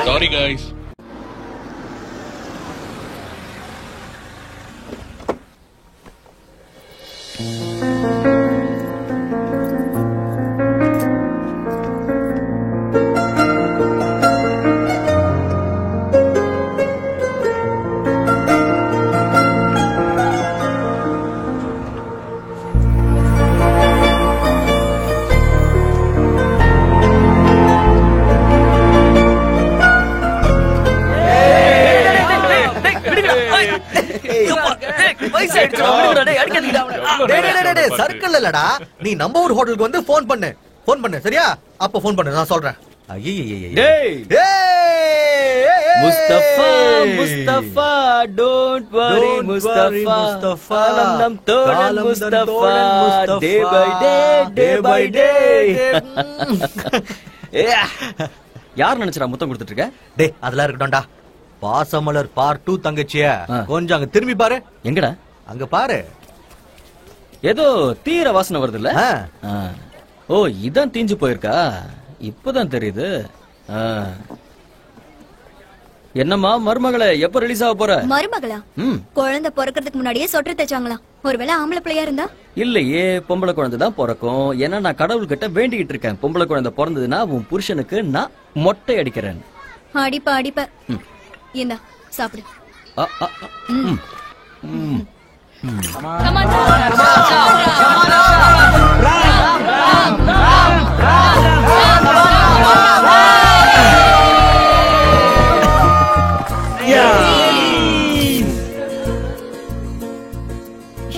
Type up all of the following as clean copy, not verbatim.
Sorry guys. Circle இல்லடா, நீ நம்ம ஊர் ஹோட்டலுக்கு வந்து போன் பண்ணு சரியா? அப்ப போன் பண்ணு, நான் சொல்றேன். முஸ்தபா முஸ்தபா டோன்ட் வரி முஸ்தபா நம் தோழன் முஸ்தபா டே பை டே யார் நினைச்சறா முத்தம் கொடுத்துட்டு இருக்க? டேய் அதெல்லாம் இருக்கட்டும்டா. பாசமலர் பார்ட் 2 தங்கச்சியா கொஞ்சம் அங்க திரும்பி பாரு. எங்கடா? அங்க பாரு. ஏதோ தீர வாசனை வருது இல்ல? ஓ இதான் தீஞ்சு போயிருக்கா? இப்பதான் தெரியுது. என்னம்மா மருமகளே, எப்ப ரிலீஸ் ஆக போற? மருமகளா? குழந்தை பிறக்கிறதுக்கு முன்னாடியே சொட்டர் தைச்சாங்களா? ஒருவேளை ஆம்பளை பிள்ளையா இருந்தா? இல்லையே, பொம்பளை குழந்தை தான் பிறக்கும். ஏன்னா நான் கடவுள்கிட்ட வேண்டிக்கிட்டு இருக்கேன், பொம்பளை குழந்தை பிறந்ததுன்னா உன் புருஷனுக்கு நான் மொட்டை அடிக்கிறேன். அடிப்ப இந்தா சாப்பிடு.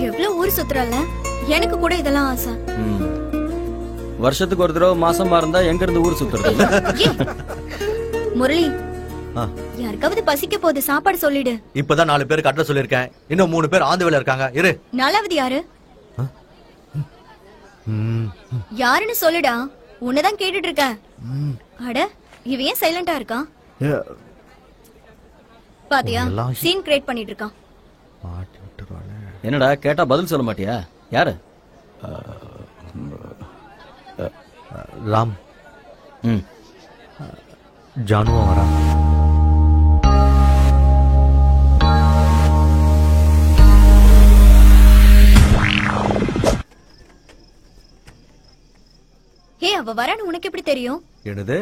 எவ்வளவு ஊர் சுத்துறல, எனக்கு கூட இதெல்லாம் ஆசை. வருஷத்துக்கு ஒரு தடவை மாசமா இருந்தா எங்க இருந்து ஊர் சுத்துறது? முரளி, யாருக்காவது பசிக்க போது சாப்பாடு சொல்லிடு. இப்பதான் 4 பேருக்கு அட்ரஸ் சொல்லிருக்கேன், இன்னும் 3 பேர் ஆந்து வேலை இருக்காங்க. இரு. 4வது யாரு? யாருன்னு சொல்லுடா, உன்னதான் கேட்டுட்டு இருக்க. அட இவன் ஏன் சைலண்டா இருக்கான்? பாத்தியா, சீன் கிரியேட் பண்ணிட்டு இருக்கான். என்னடா கேட்டா பதில் சொல்ல மாட்டியா? யாரு? ராம். ஜானுவா வரா. ஹே, அவ வரான்னு உனக்கு எப்படி தெரியும்? என்னது,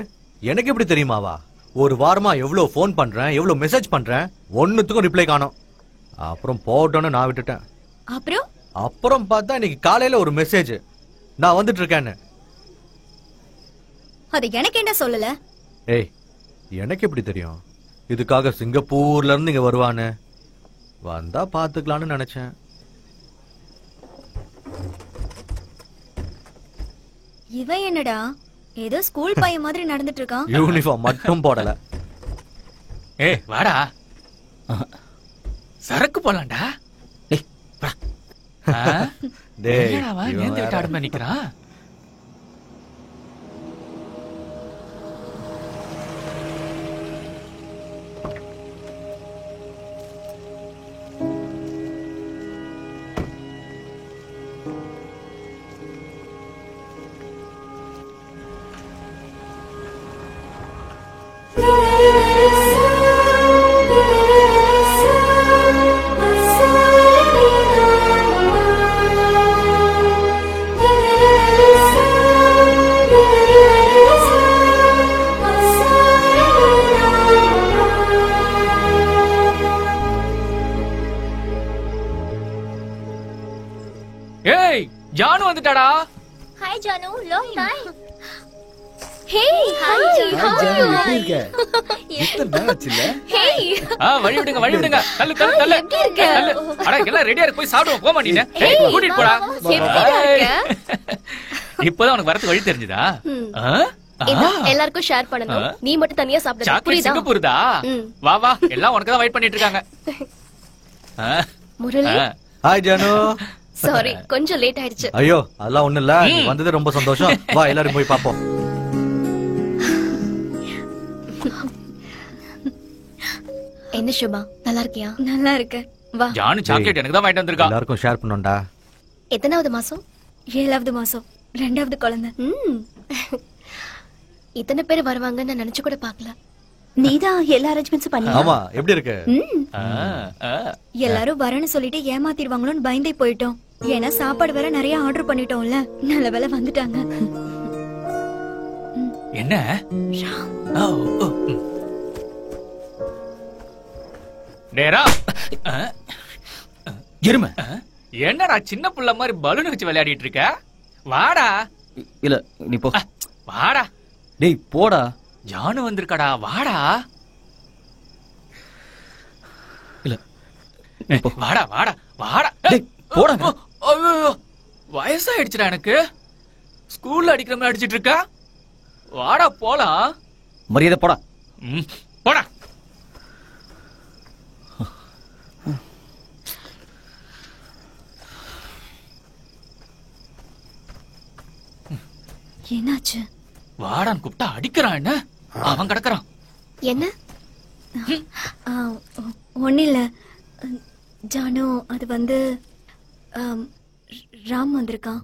எனக்கு எப்படி தெரியுமாவா? ஒரு வாரமா எவ்வளவு போன் பண்றேன், எவ்வளவு மெசேஜ் பண்றேன், ஒண்ணுத்துக்கும் ரிப்ளை காணோம். அப்புறம் போட்டோன்னு நான் விட்டுட்டேன். அப்புறம் பார்த்தா இன்னைக்கு காலையில ஒரு மெசேஜ், நான் வந்துட்டு இருக்கேன்னு. அது எனக்கு என்ன சொல்லல? ஏய், எனக்கு எப்படி தெரியும்? இதுக்காக சிங்கப்பூர்ல இருந்து இங்க வருவான்னு. வந்தா பாத்துக்கலான்னு நினைச்சேன். இவன் என்னடா ஏதோ ஸ்கூல் பையன் மாதிரி நடந்துட்டு இருக்கான். யூனிஃபார்ம் மட்டும் போடல. ஏய் வாடா, சரக்கு போலாம்டா. டேய் நேந்து விட்டு ஆடமா நிக்கிறான். ஏய் ஜானு வந்துட்டாடா. Hi Janu, long time. Hey hi Janu, Janu எப்படி இருக்க? இத்தனை நாள் ஆச்சுல. ஹே வழி விடுங்க. தள்ளு. எப்படி இருக்க? அட எல்லாம் ரெடியா இருக்கு, போய் சாப்பிடுவோம். போமா நீ. ஏய் கூட்டிட்டு போடா. இப்போதான் உனக்கு வரது வழி தெரிஞ்சதா? எல்லாருக்கும் ஷேர் பண்ணனும், நீ மட்டும் தனியா சாப்பிடு. புரியுதா? சிங்கப்பூர்தா? வா எல்லாம் உனக்கு தான் வெயிட் பண்ணிட்டு இருக்காங்க. முரளி. ஹாய் ஜானு. சாரி, கொஞ்சம் லேட் ஆயிடுச்சு. ஐயோ அதெல்லாம் ஒண்ணு இல்ல, நீ வந்தது ரொம்ப சந்தோஷம். வா எல்லாரும் போய் பாப்போம். என்ன சுபா, நல்லா இருக்கியா? நல்லா இருக்க. வா. ஜானு சாக்லேட் எனக்கு தான் வாங்கிட்டு வந்திருக்கா. எல்லாருக்கும் ஷேர் பண்ணனும்டா. எத்தனாவது மாசம்? 7வது மாசம், 2வது குழந்தை. இத்தனை பேர் வருவாங்கன்னு நான் நினைச்சு கூட பாக்கல. நீதான் எல்லா அரேஞ்ச்மெண்ட்ஸும் பண்ணி. ஆமா, எப்படி இருக்கு? எல்லாரும் வரேன்னு சொல்லிட்டு ஏமாத்திடுவாங்களோன்னு பயந்தே போயிட்டோம். ஏன்னா சாப்பாடு வேற நிறைய ஆர்டர் பண்ணிட்டோம்ல. நல்ல வேளை வந்துட்டாங்க. என்ன டேரா எருமை. என்னடா சின்ன புள்ள மாதிரி பலூன் வச்சு விளையாடிட்டு இருக்க? வாடா. இல்ல நீ போ. வாடா. டேய் போடா. ஜானு வந்திருக்கடா, வாடா. இல்ல வாடா வாடா வாடா. டேய் போடா. ஐயோ வயசாயிடுச்சுடா எனக்கு. ஸ்கூல்ல அடிக்கிற மாதிரி அடிச்சிட்டு இருக்க. வாடா போலாம். மரியாதை போடா. போடா. என்னாச்சு? வாடான்னு கூப்பிட்டா அடிக்கிறான். என்ன அவன் கிடக்குறான். என்ன? ஒன்னும் இல்ல ஜானு, அது வந்து ராம் வந்திருக்கான்.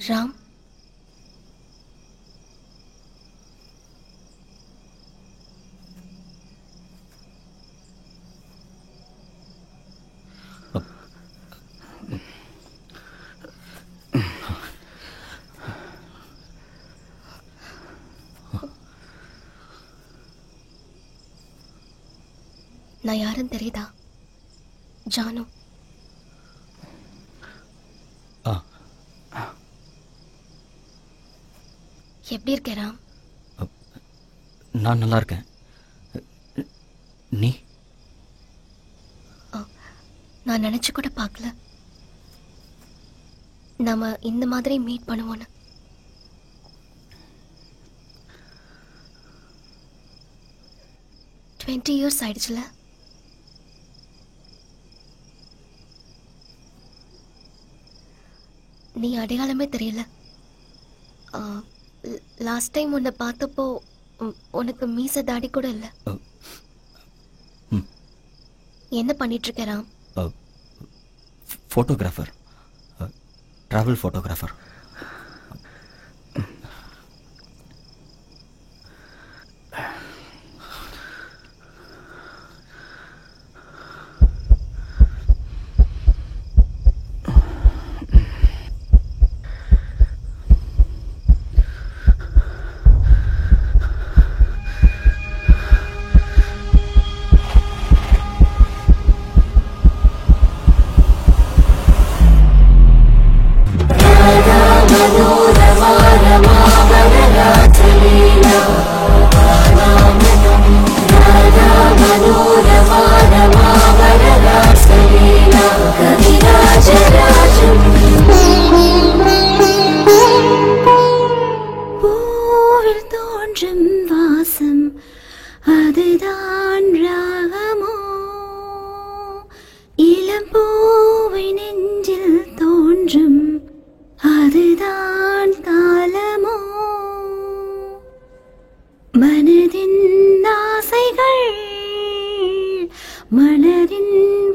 ராம், நான் யாருன்னு தெரியுதா? ஜானு. எப்படி இருக்க ராம்? நான் நல்லா இருக்கேன். நீ? நான் நினைச்சு கூட பார்க்கல நாம இந்த மாதிரி மீட் பண்ணுவோன்னு. டுவெண்ட்டி இயர்ஸ் ஆயிடுச்சுல. நீ அடையாளமே தெரியல. லாஸ்ட் டைம் உன்னை பார்த்தப்போ உனக்கு மீச தாடி கூட இல்ல. என்ன பண்ணிட்டு இருக்க ராம்? Photographer, travel photographer. மனதின்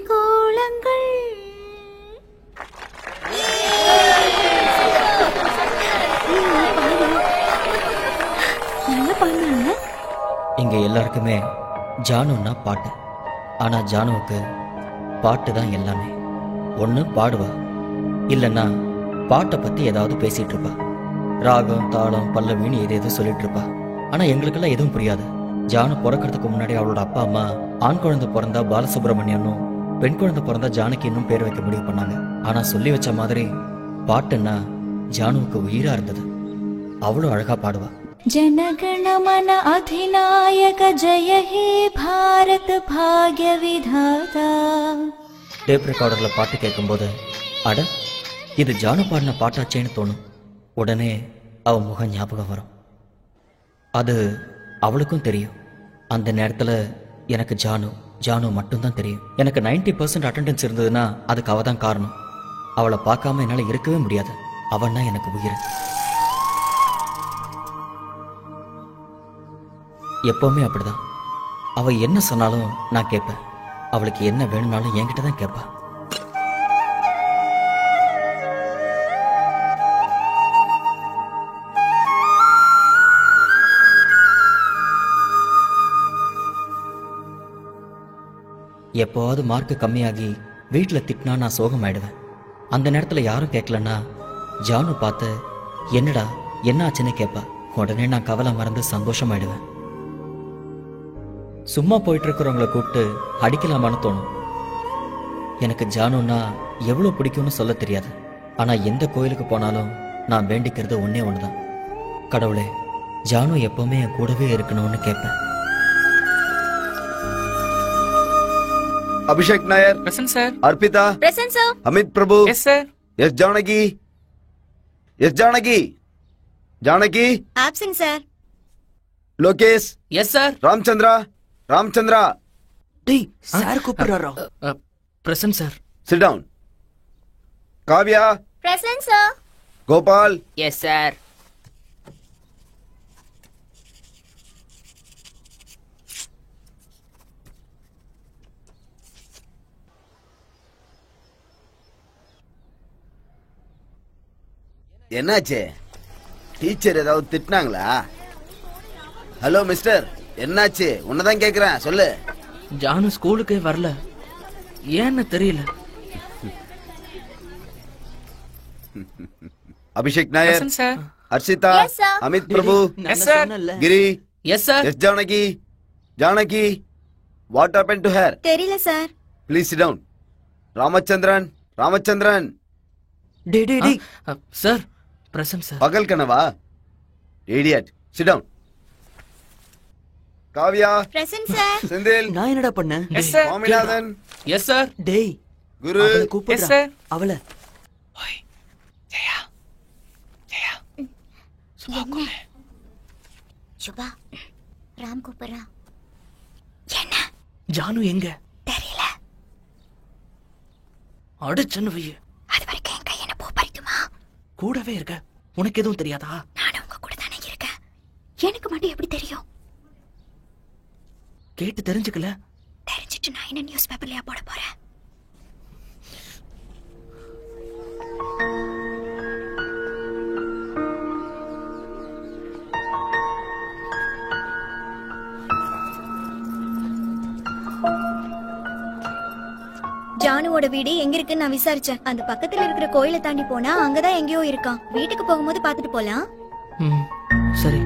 கோலங்கள் எல்லாருக்குமே ஜானுன்னா பாட்டு. ஆனா ஜானுவுக்கு பாட்டு தான் எல்லாமே. ஒண்ணு பாடுவா, இல்லைன்னா பாட்டை பத்தி ஏதாவது பேசிட்டு இருப்பா. ராகம் தாளம் பல்லவின்னு ஏதேதோ சொல்லிட்டு இருப்பா. ஆனா எங்களுக்கெல்லாம் எதுவும் புரியாது. ஜானு பிறக்கிறதுக்கு முன்னாடி அவளோட அப்பா அம்மா ஆண் குழந்தை பிறந்தா பாலசுப்ரமணியனும் பெண் குழந்தை பிறந்தா ஜானகின்னும் பேர் வைக்க முடிவு பண்ணாங்க. ஆனா சொல்லி வச்ச மாதிரி பாட்டுன்னா ஜானுவுக்கு உயிரா இருந்தது. அவ்வளவு அழகா பாடுவா. जनगणमन अधिनायक जय हे भारत भाग्य विधाता. டேப் ரெக்கார்டர்ல பாட்டு கேட்கும்போது அட இது ஜானு பாடின பாட்டாச்சேன்னு தோணும். உடனே அவ முகம் ஞாபகம் வரும். அது அவளுக்கும் தெரியும். அந்த நேரத்துல எனக்கு ஜானு மட்டும்தான் தெரியும். எனக்கு 90% அட்டெண்டன்ஸ் இருந்ததுன்னா அதுக்கு அவ தான் காரணம். அவளை பார்க்காம என்னால இருக்கவே முடியாது. அவன்னா எனக்கு உயிர். எப்பவுமே அப்படிதான். அவ என்ன சொன்னாலும் நான் கேட்பேன். அவளுக்கு என்ன வேணும்னாலும் என்கிட்ட தான் கேட்பா. எப்போவாவது மார்க்கு கம்மியாகி வீட்டில் திட்டினா நான் சோகமாயிடுவேன். அந்த நேரத்தில் யாரும் கேட்கலன்னா ஜானு பார்த்து என்னடா என்ன ஆச்சுன்னு கேட்பா. உடனே நான் கவலை மறந்து சந்தோஷமாயிடுவேன். சும்மா போயிட்டு இருக்கிறவங்களை கூப்பிட்டு அடிக்கலாமான்னு தோணும். எனக்கு ஜானுன்னா எவ்வளோ பிடிக்கும்னு சொல்ல தெரியாது. ஆனால் எந்த கோயிலுக்கு போனாலும் நான் வேண்டிக்கிறது ஒன்னே ஒண்ணுதான். கடவுளே, ஜானு எப்பவுமே என் கூடவே இருக்கணும்னு கேட்பேன். Abhishek Nair, present sir. Arpita, present sir. Amit Prabhu, Yes sir. Yes Janaki, yes Janaki, Janaki, absent sir. Lokesh, Yes sir. Ramachandra, Ramachandra, டேய் சார் கூப்பிடுறாரா? Present sir. sit down. Kavya, present sir. Gopal, yes sir. என்னாச்சு? டீச்சர் ஏதாவது திட்டினாங்களா? ஹலோ மிஸ்டர், என்னாச்சு? உன்னதான் கேக்குறேன், சொல்லு. ஜானு ஸ்கூலுக்கே வரல, ஏன்னு தெரியல. अभिषेक Nair, Present sir. Harshita, Yes, sir. Amit Prabhu, Yes sir. Giri, Yes sir. Yes Janaki, Janaki, what happened to her? தெரியல sir. Please sit down. Ramachandran, Ramachandran, டேய் டேய் டேய் Sir. Present sir. पगल कनवा, idiot, sit down. Kavya, present sir. सेंदिल, நான் என்னடா பண்ணேன்? Yes sir. Swaminathan, Yes sir. டேய் गुरु, அவளை Yes கூப்பிடுறா. sir. அவளை சுபா, ராம் கூப்பிடுறா. ஜானு எங்க? தெரியல. அடிச்சன்னு வைய. அது வரைக்கும் என் கையை பூ பறிக்குமா? கூடவே இருக்க, உனக்கு எதுவும் தெரியாதா? நானும் உங்க கூட தானே இருக்கேன். எனக்கு மட்டும் எப்படி தெரியும்? கேட்டு தெரிஞ்சுக்கல. தெரிஞ்சிட்டு நான் என்ன நியூஸ் பேப்பர்லயா போட போறேன்? ஜானுவோட வீடு எங்க இருக்குன்னு நான் விசாரிச்சேன். அந்த பக்கத்துல இருக்கிற கோயிலை தாண்டி போனா அங்கதான் எங்கேயோ இருக்கான். வீட்டுக்கு போகும்போது பாத்துட்டு போலாம். ம் சரி.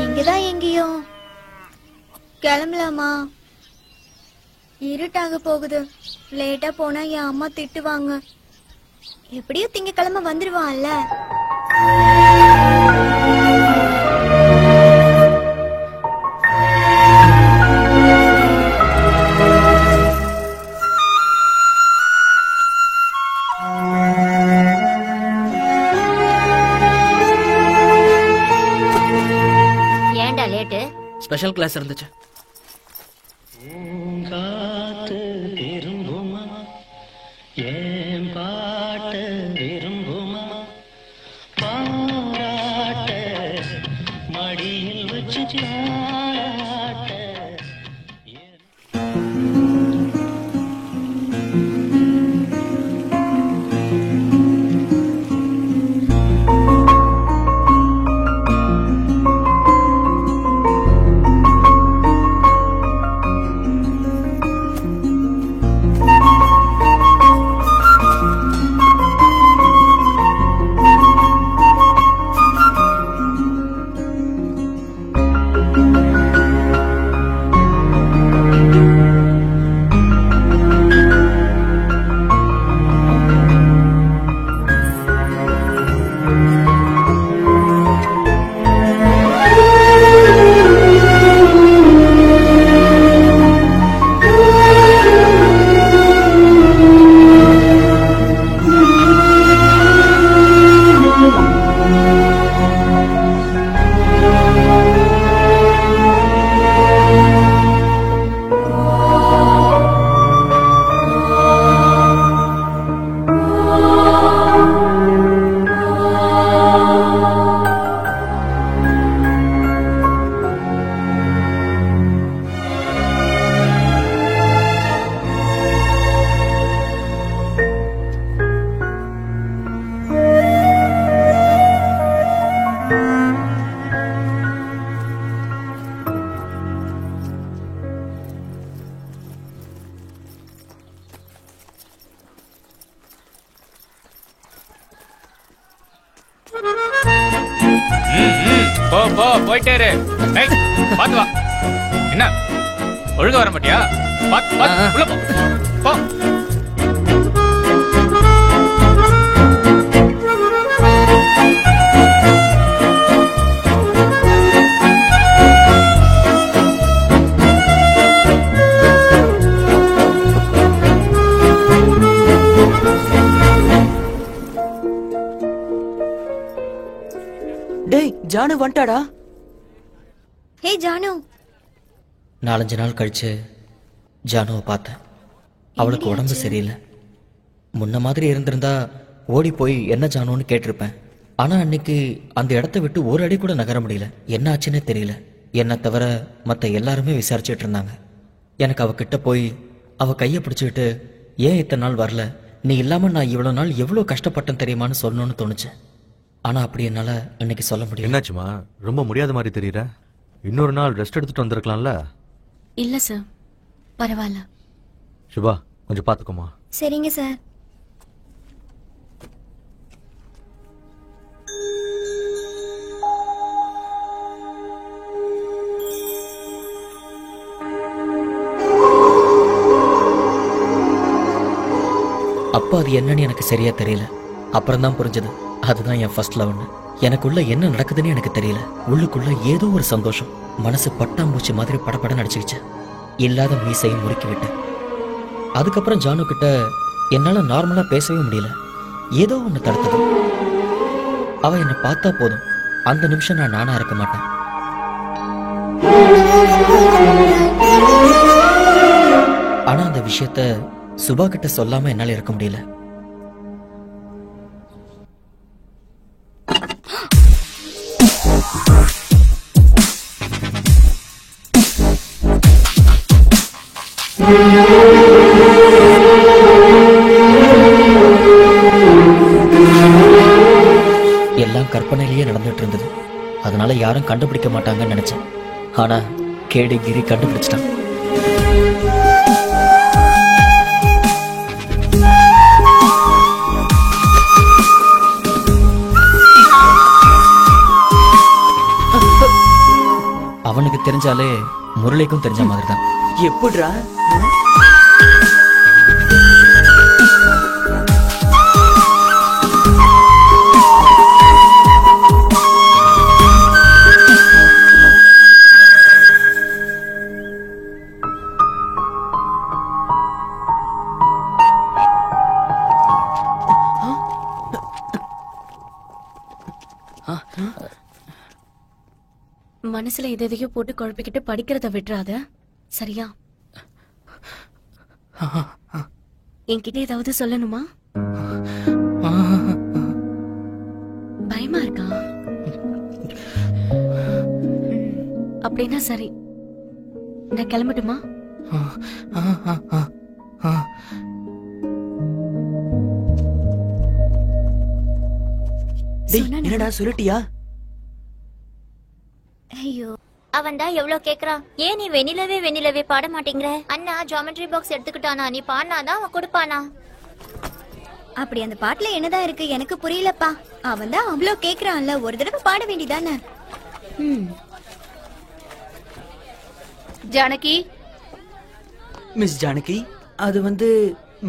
இங்கதான் எங்கேயோ. கிளம்பலாமா? இருட்டாக போகுது. லேட்டா போனா என் அம்மா திட்டுவாங்க. எப்படியும் திங்கக்கிழமை வந்துருவான்ல. ஏன்டா லேட்டு? ஸ்பெஷல் கிளாஸ் இருந்துச்சு. காத்து விரும்புமா, ஏன் பாட்டு விரும்புமா, போயிட்டே இரு. டேய், பாத்து வா. என்ன ஒழுங்கா வர மாட்டியா? பாத்து பாத்து உள்ள போ. போ. டேய் ஜானு வந்துட்டாடா. ஹே ஜானு, 4-5 நாள் கழிச்சு ஜானுவை பார்த்தேன். அவளுக்கு உடம்பு சரியில்லை. முன்ன மாதிரி இருந்திருந்தா ஓடி போய் என்ன ஜானுன்னு கேட்டிருப்பேன். ஆனா அன்னைக்கு அந்த இடத்த விட்டு ஒரு அடி கூட நகர முடியல. என்ன ஆச்சுன்னே தெரியல. என்னை தவிர மற்ற எல்லாருமே விசாரிச்சுட்டு இருந்தாங்க. எனக்கு அவகிட்ட போய் அவ கையை பிடிச்சிக்கிட்டு ஏன் இத்தனை நாள் வரல, நீ இல்லாம நான் இவ்வளவு நாள் எவ்வளவு கஷ்டப்பட்டேன் தெரியுமான்னு சொல்லணும்னு தோணுச்சு. ஆனா அப்படி என்னால அன்னைக்கு சொல்ல முடியும். என்னாச்சுமா, ரொம்ப முடியாத மாதிரி தெரியற? இன்னொரு நாள் ரெஸ்ட் எடுத்துட்டு வந்திருக்கலாம்ல. இல்ல சார், பரவாயில்ல. சுபா, கொஞ்சம் பாத்துக்கோமா. சரிங்க சார். அப்போ அது என்னன்னு எனக்கு சரியா தெரியல. அப்புறம் தான் புரிஞ்சது அதுதான் என் ஃபர்ஸ்ட் லவ்னு. எனக்குள்ள என்ன நடக்குதுன்னு எனக்கு தெரியல. உள்ளுக்குள்ள ஏதோ ஒரு சந்தோஷம். மனசு பட்டாம்பூச்சி மாதிரி படப்பட நடிச்சுக்கிச்சு. இல்லாத மீசையும் முறுக்கி விட்டேன். அதுக்கப்புறம் ஜானு கிட்ட என்னால நார்மலா பேசவே முடியல. ஏதோ ஒண்ணு தடுத்தது. அவ என்னை பார்த்தா போதும், அந்த நிமிஷம் நான் நானா இருக்க மாட்டேன். ஆனா அந்த விஷயத்த சுபா கிட்ட சொல்லாம என்னால இருக்க முடியல. எல்லாம் கற்பனையிலேயே நடந்துட்டு இருந்தது. அதனால யாரும் கண்டுபிடிக்க மாட்டாங்கன்னு நினைச்சேன். ஆனா கேடி கிரி கண்டுபிடிச்சிட்டான். அவனுக்கு தெரிஞ்சாலே முரளிக்கும் தெரிஞ்ச மாதிரி தான். எப்படிடா? மனசுல எதையோ போட்டு குழப்பிக்கிட்டு படிக்கிறத விட்டுறாத, சரியா? என்கிட்ட ஏதாவது சொல்லணுமா? பயமா இருக்கா? அப்ப அப்படின்னா சரி, நான் கிளம்பட்டுமா? என்னடா சொல்லிட்டியா? ஐயோ, அவன் தான் எவ்வளவு கேக்குறான். ஏன் நீ வெண்ணிலவே பாட மாட்டேங்கிற? அண்ணா ஜியோமெட்ரி பாக்ஸ் எடுத்துக்கிட்டானா? நீ பாடினாதான் அவன் கொடுப்பானா? அப்படி அந்த பாட்டுல என்னதான் இருக்கு எனக்கு புரியலப்பா. அவன் தான் அவ்வளவு கேக்குறான்ல, ஒரு தடவை பாட வேண்டியதானே. ஜானகி, மிஸ் ஜானகி, அது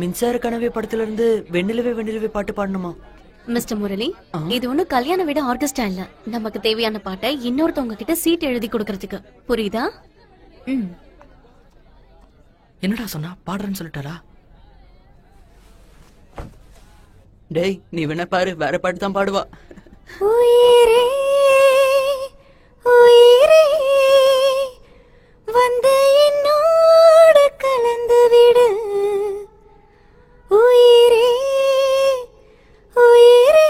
மின்சார கனவே படத்துல இருந்து வெண்ணிலவே பாட்டு பாடணுமா? மிஸ்டர் முரளி, இது ஒண்ணும் கல்யாண வீடு ஆர்கெஸ்ட்ரா இல்ல. நமக்கு தேவையான பாட்டை இன்னொருத்தவங்க கிட்ட சீட் எழுதி கொடுக்கறதுக்கு. புரியுதா? என்னடா சொன்னா? பாடுறேன்னு சொல்லிட்டாரா? டேய், நீ வேணா பாரு, வேற பாட்டு தான் பாடுவா. உயிரே உயிரே வந்து என்னோடு கலந்து விடு. உயிரே உயிரே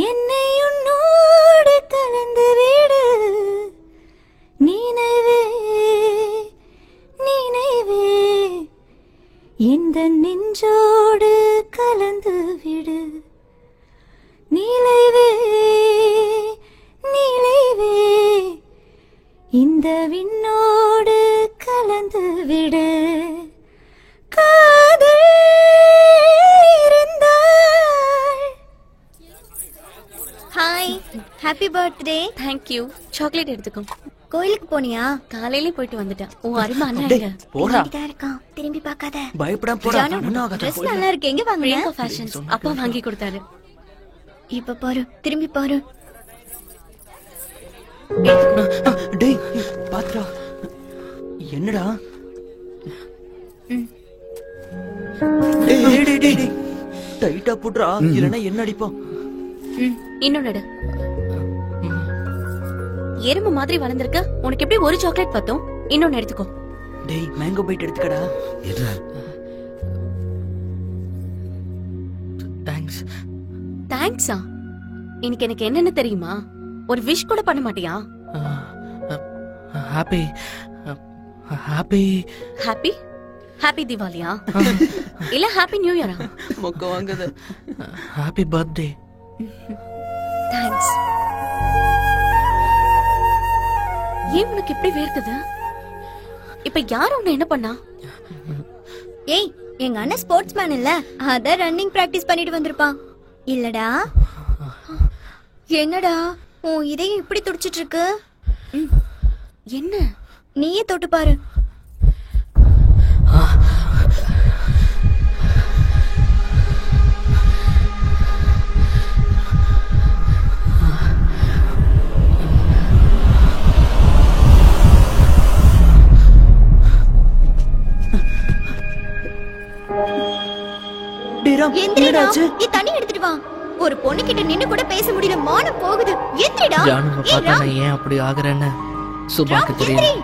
என்னை உன்னோடு கலந்து விடு. நினைவே நினைவே இந்த நெஞ்சோடு கலந்து விடு. நிலைவே நிலைவே இந்த விண்ணோடு கலந்து விடு. காதல் இருந்தால். Hi, happy birthday. Thank you. Chocolate எடுத்துக்கோ. கோயிலுக்கு போனியா? காலையிலே போயிட்டு வந்துட்டேன். உன் அருமை அண்ணா டேய், எங்க? போடா. இங்கதான் இருக்கான், திரும்பி பார்க்காத. பயப்படாம போடா. ஒண்ணும் ஆகாது. Dress நல்லா இருக்கு, எங்க வாங்குன? பிரியங்கா ஃபேஷன்ஸ். அப்பா வாங்கி கொடுத்தாரு. இப்ப பாரு, திரும்பி பாரு. டேய், பாத்துடா. என்னடா? டேய், டைட்டா போடுறா, இல்லனா என்ன அடிப்போம். இன்னொன்னு எடு. எறும்பு மாதிரி வளர்ந்திருக்க, உனக்கு எப்படி ஒரு சாக்லேட் பத்தும்? இன்னொன்னு எடுத்துக்கோ. டேய், மேங்கோ பைட் எடுத்துக்கடா. தேங்க்ஸ். தேங்க்ஸா? இன்னைக்கு எனக்கு என்னன்னு தெரியுமா? ஒரு விஷ் கூட பண்ண மாட்டியா? ஹாப்பி ஹாப்பி ஹாப்பி ஹாப்பி தீபாவளியா? இல்ல ஹாப்பி நியூ இயரா? மொக்க வாங்குது. Happy birthday. தேங்க்ஸ். ஏன் உனக்கு இப்படி வேர்க்குது? இப்ப யார் உன்னை என்ன பண்ணா? ஏய், எங்க அண்ணன் ஸ்போர்ட்ஸ் மேன் இல்ல, அத ரன்னிங் பிராக்டிஸ் பண்ணிட்டு வந்திருப்பான். இல்லடா? என்னடா உன் இதயம் இப்படி துடிச்சிட்டு இருக்கு? என்ன? நீயே தொட்டு பாரு. எந்திரிடா, நீ தண்ணி எடுத்துட்டு வா. ஒரு பொண்ணு கிட்ட நின்னு கூட பேச முடியல, மானம் போகுது. எந்திரிடா. ஜானுவை பார்த்தா நான் ஏன் அப்படி ஆகுறேன்னு சுபாக்கு தெரியும்.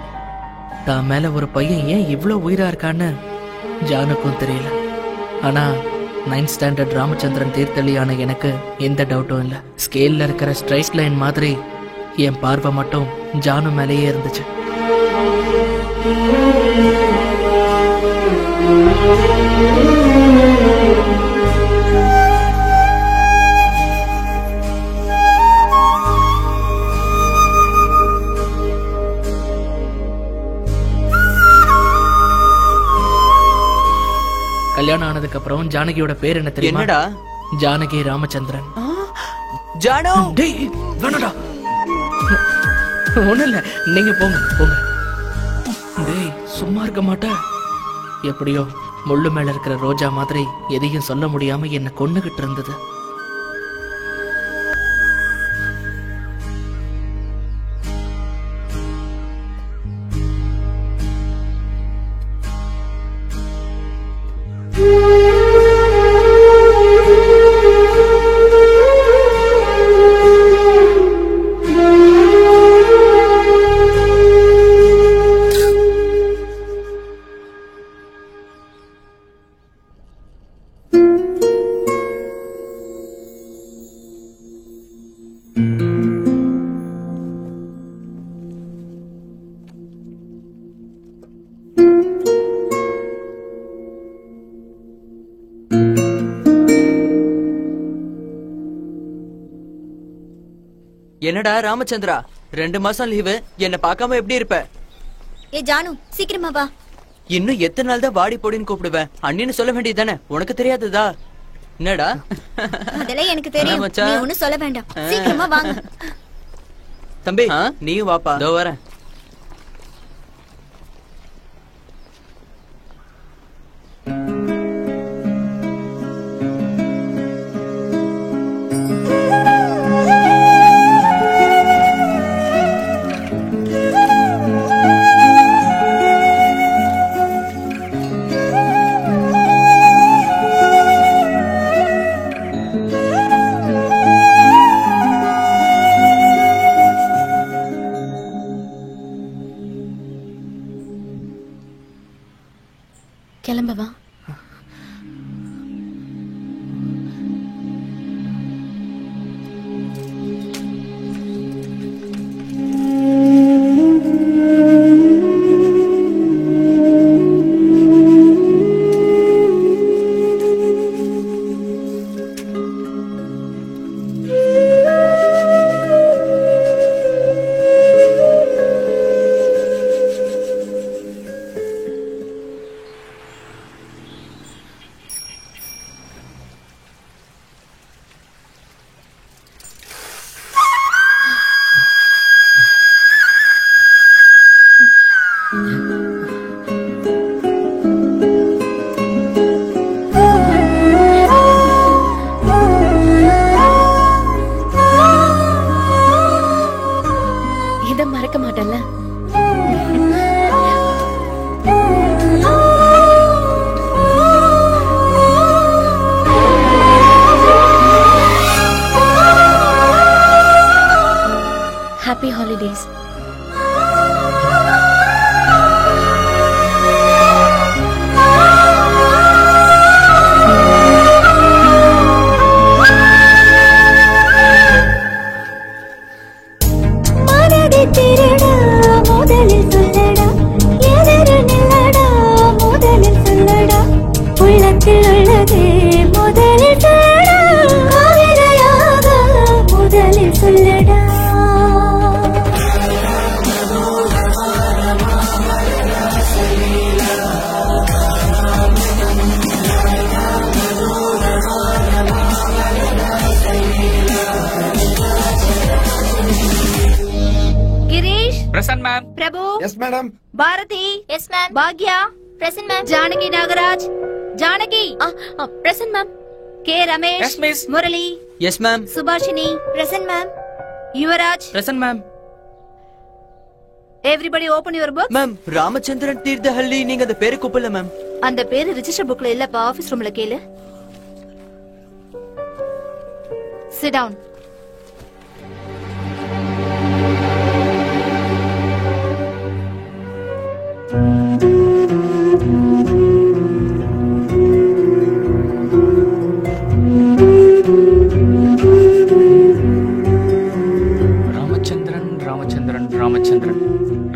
தான் மேல ஒரு பையன் ஏன் இவ்வளவு உயிரா இருக்கான்னு ஜானுக்கும் தெரியல. ஆனா 9th ஸ்டாண்டர்ட் ராமச்சந்திரன் தீர்த்தளியான எனக்கு எந்த டவுட்டும் இல்ல. ஸ்கேல்ல இருக்கிற ஸ்ட்ரைட் லைன் மாதிரி என் பார்வை மட்டும் ஜானு மேலேயே இருந்துச்சு. கல்யாணம் ஆனதுக்கு அப்புறம் ஜானகியோட பேர் என்ன தெரியுமா? என்னடா? ஜானகி ராமச்சந்திரன். ஜானு, டேய் வேணடா. ஒண்ணு இல்ல, நீங்க போங்க போங்க. டேய் சும்மா இருக்க மாட்டேன். எப்படியோ முள்ளு மேல இருக்கிற ரோஜா மாதிரி எதையும் சொல்ல முடியாம என்ன கொன்னுகிட்டு இருந்தது. என்னடா ராமச்சந்திரா 2 மாசம் லீவு என்ன பார்க்காம எப்படி இருப்ப? ஏ ஜானு சீக்கிரமா வா. இன்னும் எத்தனை நாள் தான் வாடி போடின்னு கூப்பிடுவேன்? அண்ணின்னு சொல்ல வேண்டியதானே, உனக்கு தெரியாததா? என்னடா? அதெல்லாம் எனக்கு தெரியும், நீ ஒண்ணும் சொல்ல வேண்டாம். சீக்கிரமா வாங்க. தம்பி நீயும் வாப்பா. இதோ வரேன். கிளம்பவா? இத மறக்க மாட்டேன்ல. Happy holidays. Present, ma'am. Prabhu. Yes, madam. Bharati. Yes, ma'am. Bhagya. Present, ma'am. Janaki Nagaraj. Janaki. Present, ma'am. K. Ramesh. Yes, miss. Murali. Yes, ma'am. Subhashini. Present, ma'am. Yuvaraj. Present, ma'am. Everybody open your book. Ma'am Ramachandran Thirthahalli நீங்க அந்த பேரை கூப்பிடல ma'am. அந்த பேரு register புக்ல இல்லப்பா, office ரூம்ல கேளு. Sit down.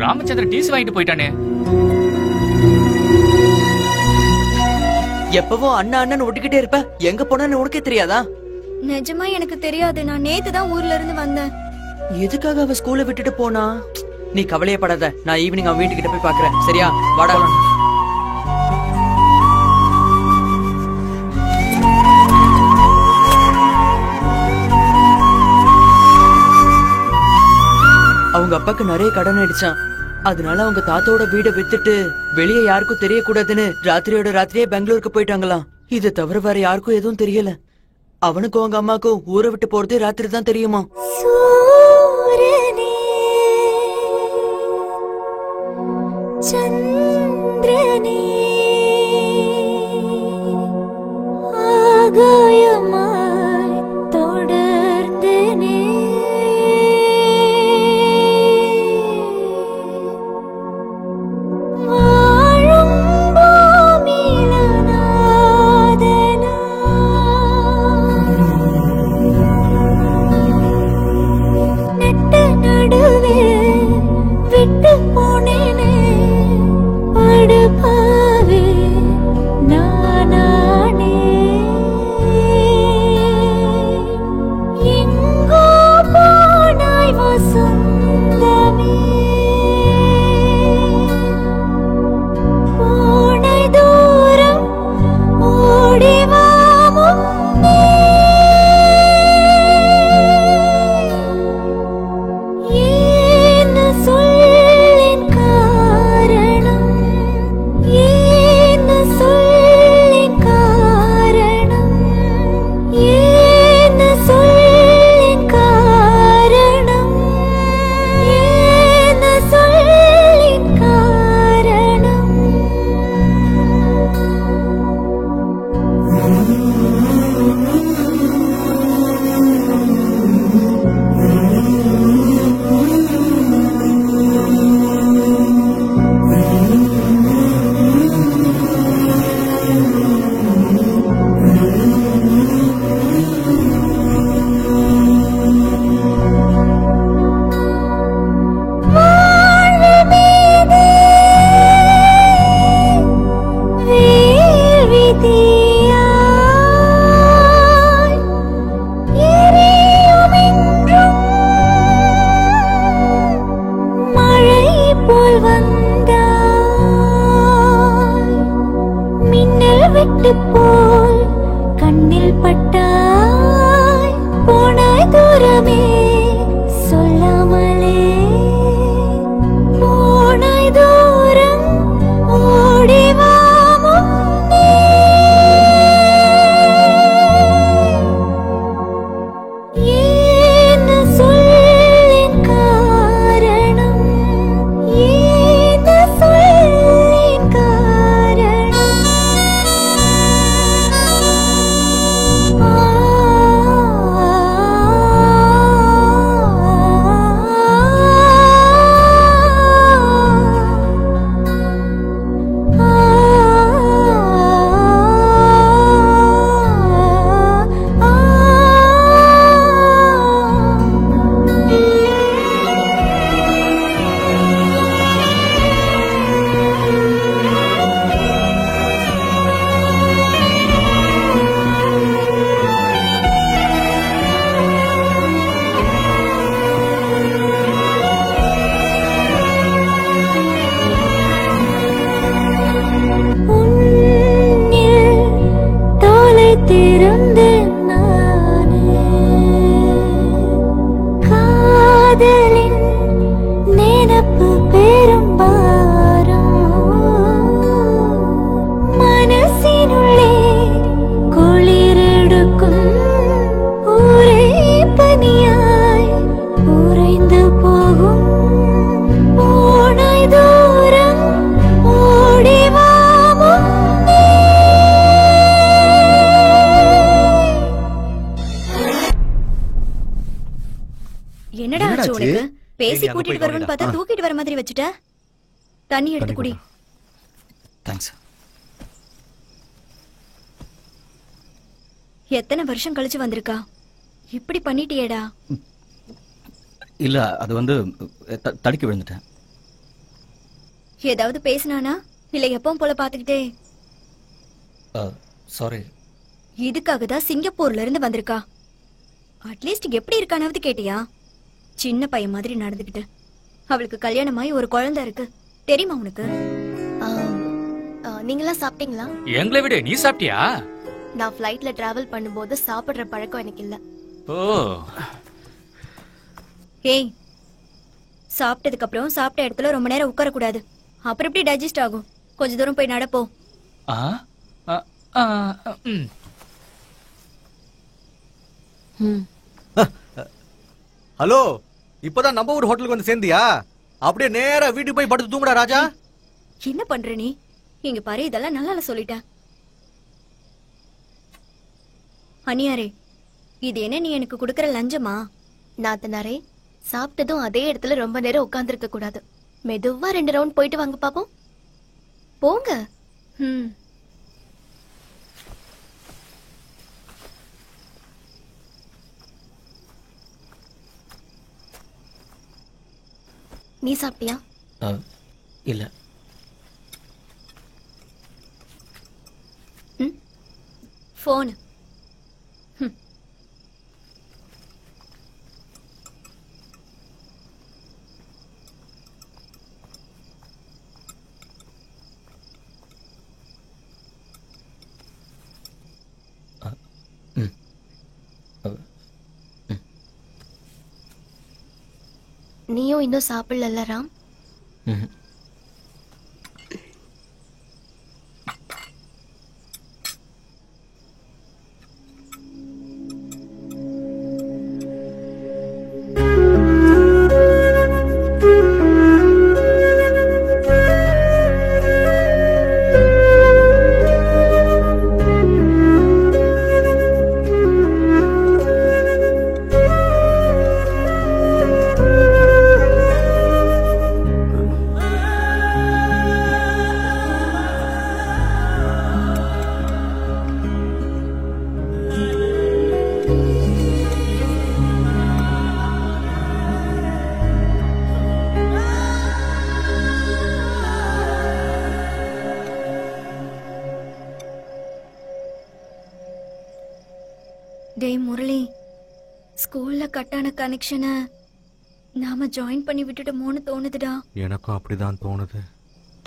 ராமச்சந்திரன் டிசி வாங்கிட்டு போயிட்டானே. எப்பவும் அண்ணா அண்ணன் ஒட்டிக்கிட்டே இருப்ப, எங்க போனான்னு உனக்கே தெரியாதா? நிஜமா எனக்கு தெரியாது, நான் நேத்து தான் ஊர்ல இருந்து வந்தேன். எதுக்காக அவ ஸ்கூலை விட்டுட்டு போனா? நீ கவலையப்படாத, நான் ஈவினிங் அவன் வீட்டுக்கிட்ட போய் பாக்குறேன். சரியா? வாடா. அவங்க அப்பாக்கு நிறைய கடன் அடிச்சான். அதனால அவங்க தாத்தாவோட வீடை வித்துட்டு வெளியே யாருக்கும் தெரியக்கூடாதுன்னு ராத்திரியோட ராத்திரியே பெங்களூருக்கு போயிட்டாங்களாம். இதை தவிர வேற யாருக்கும் எதுவும் தெரியல. அவனுக்கும் அவங்க அம்மாக்கும் ஊரை விட்டு போறதே ராத்திரி தான் தெரியுமா. சந்திரனே ஆகாயமாய் தொடர்ந்தனே வாழும் பூமியில நாதனா நட்ட நடுவே விட்டு போனேனே படுபாவே நானே எங்கோ போனாய் என்னடா ஆச்சு உனக்கு? பேசி சரி, அங்க கூட்டிட்டு போய் வருவேன்னு பார்த்தா தூக்கிட்டு வர மாதிரி வச்சுட்ட. தண்ணி எடுத்து குடி. தேங்க்ஸ். எத்தனை வருஷம் கழிச்சு வந்திருக்கா? இப்படி பண்ணிட்டியேடா. இல்ல அது வந்து தடுக்கி விழுந்துட்டேன். ஏதாவது பேசினானா இல்ல எப்பவும் போல பாத்துக்கிட்டே? சாரி. இதுக்காக தான் சிங்கப்பூர்ல இருந்து வந்திருக்கா. அட்லீஸ்ட் எப்படி இருக்கானாவது கேட்டியா? சின்ன பையன் மாதிரி நடந்துக்கிட்டு. அவளுக்கு கல்யாணமாயி ஒரு குழந்தை இருக்கு. தெரியுமா உனக்கு? நீங்களாம் சாப்பிட்டீங்களா? எங்களை விட நீ சாப்பிட்டியா? நான் ஃப்ளைட்ல டிராவல் பண்ணும்போது சாப்பிடுற பழக்கம் எனக்கு இல்ல. ஓ. ஏய், சாப்பிட்டதுக்கு அப்புறம் சாப்பிட்ட இடத்துல ரொம்ப நேரம் உட்கார கூடாது. அப்புறம் எப்படி டைஜஸ்ட் ஆகும்? கொஞ்ச தூரம் போய் நடப்போ. ஹலோ, இப்பதான் நம்ம ஊர் ஹோட்டலுக்கு வந்து சேர்ந்தியா? அப்படியே நேரா வீட்டுக்கு போய் படுத்து தூங்குடா ராஜா. என்ன பண்ற நீ? இங்க பாரு, இதெல்லாம் நல்லா சொல்லிட்டேன். அனியாரே, இது என்ன நீ எனக்கு குடுக்கற லஞ்சமா? நாத்தனாரே, சாப்பிட்டதும் அதே இடத்துல ரொம்ப நேரம் உட்கார்ந்திருக்க கூடாது. மெதுவா 2 ரவுண்ட் போயிட்டு வாங்க பாப்போம். போங்க. நீ சாப்பிட்டியா? இல்ல. போன். நீயும் இன்னும் சாப்பிடல ராம்? டேய் முரளி, ஸ்கூல்ல கட்டான கனெக்ஷனை நாம ஜாயின் பண்ணி விட்டுட்டோமோன்னு தோணுதுடா. எனக்கும் அப்படிதான் தோணுது.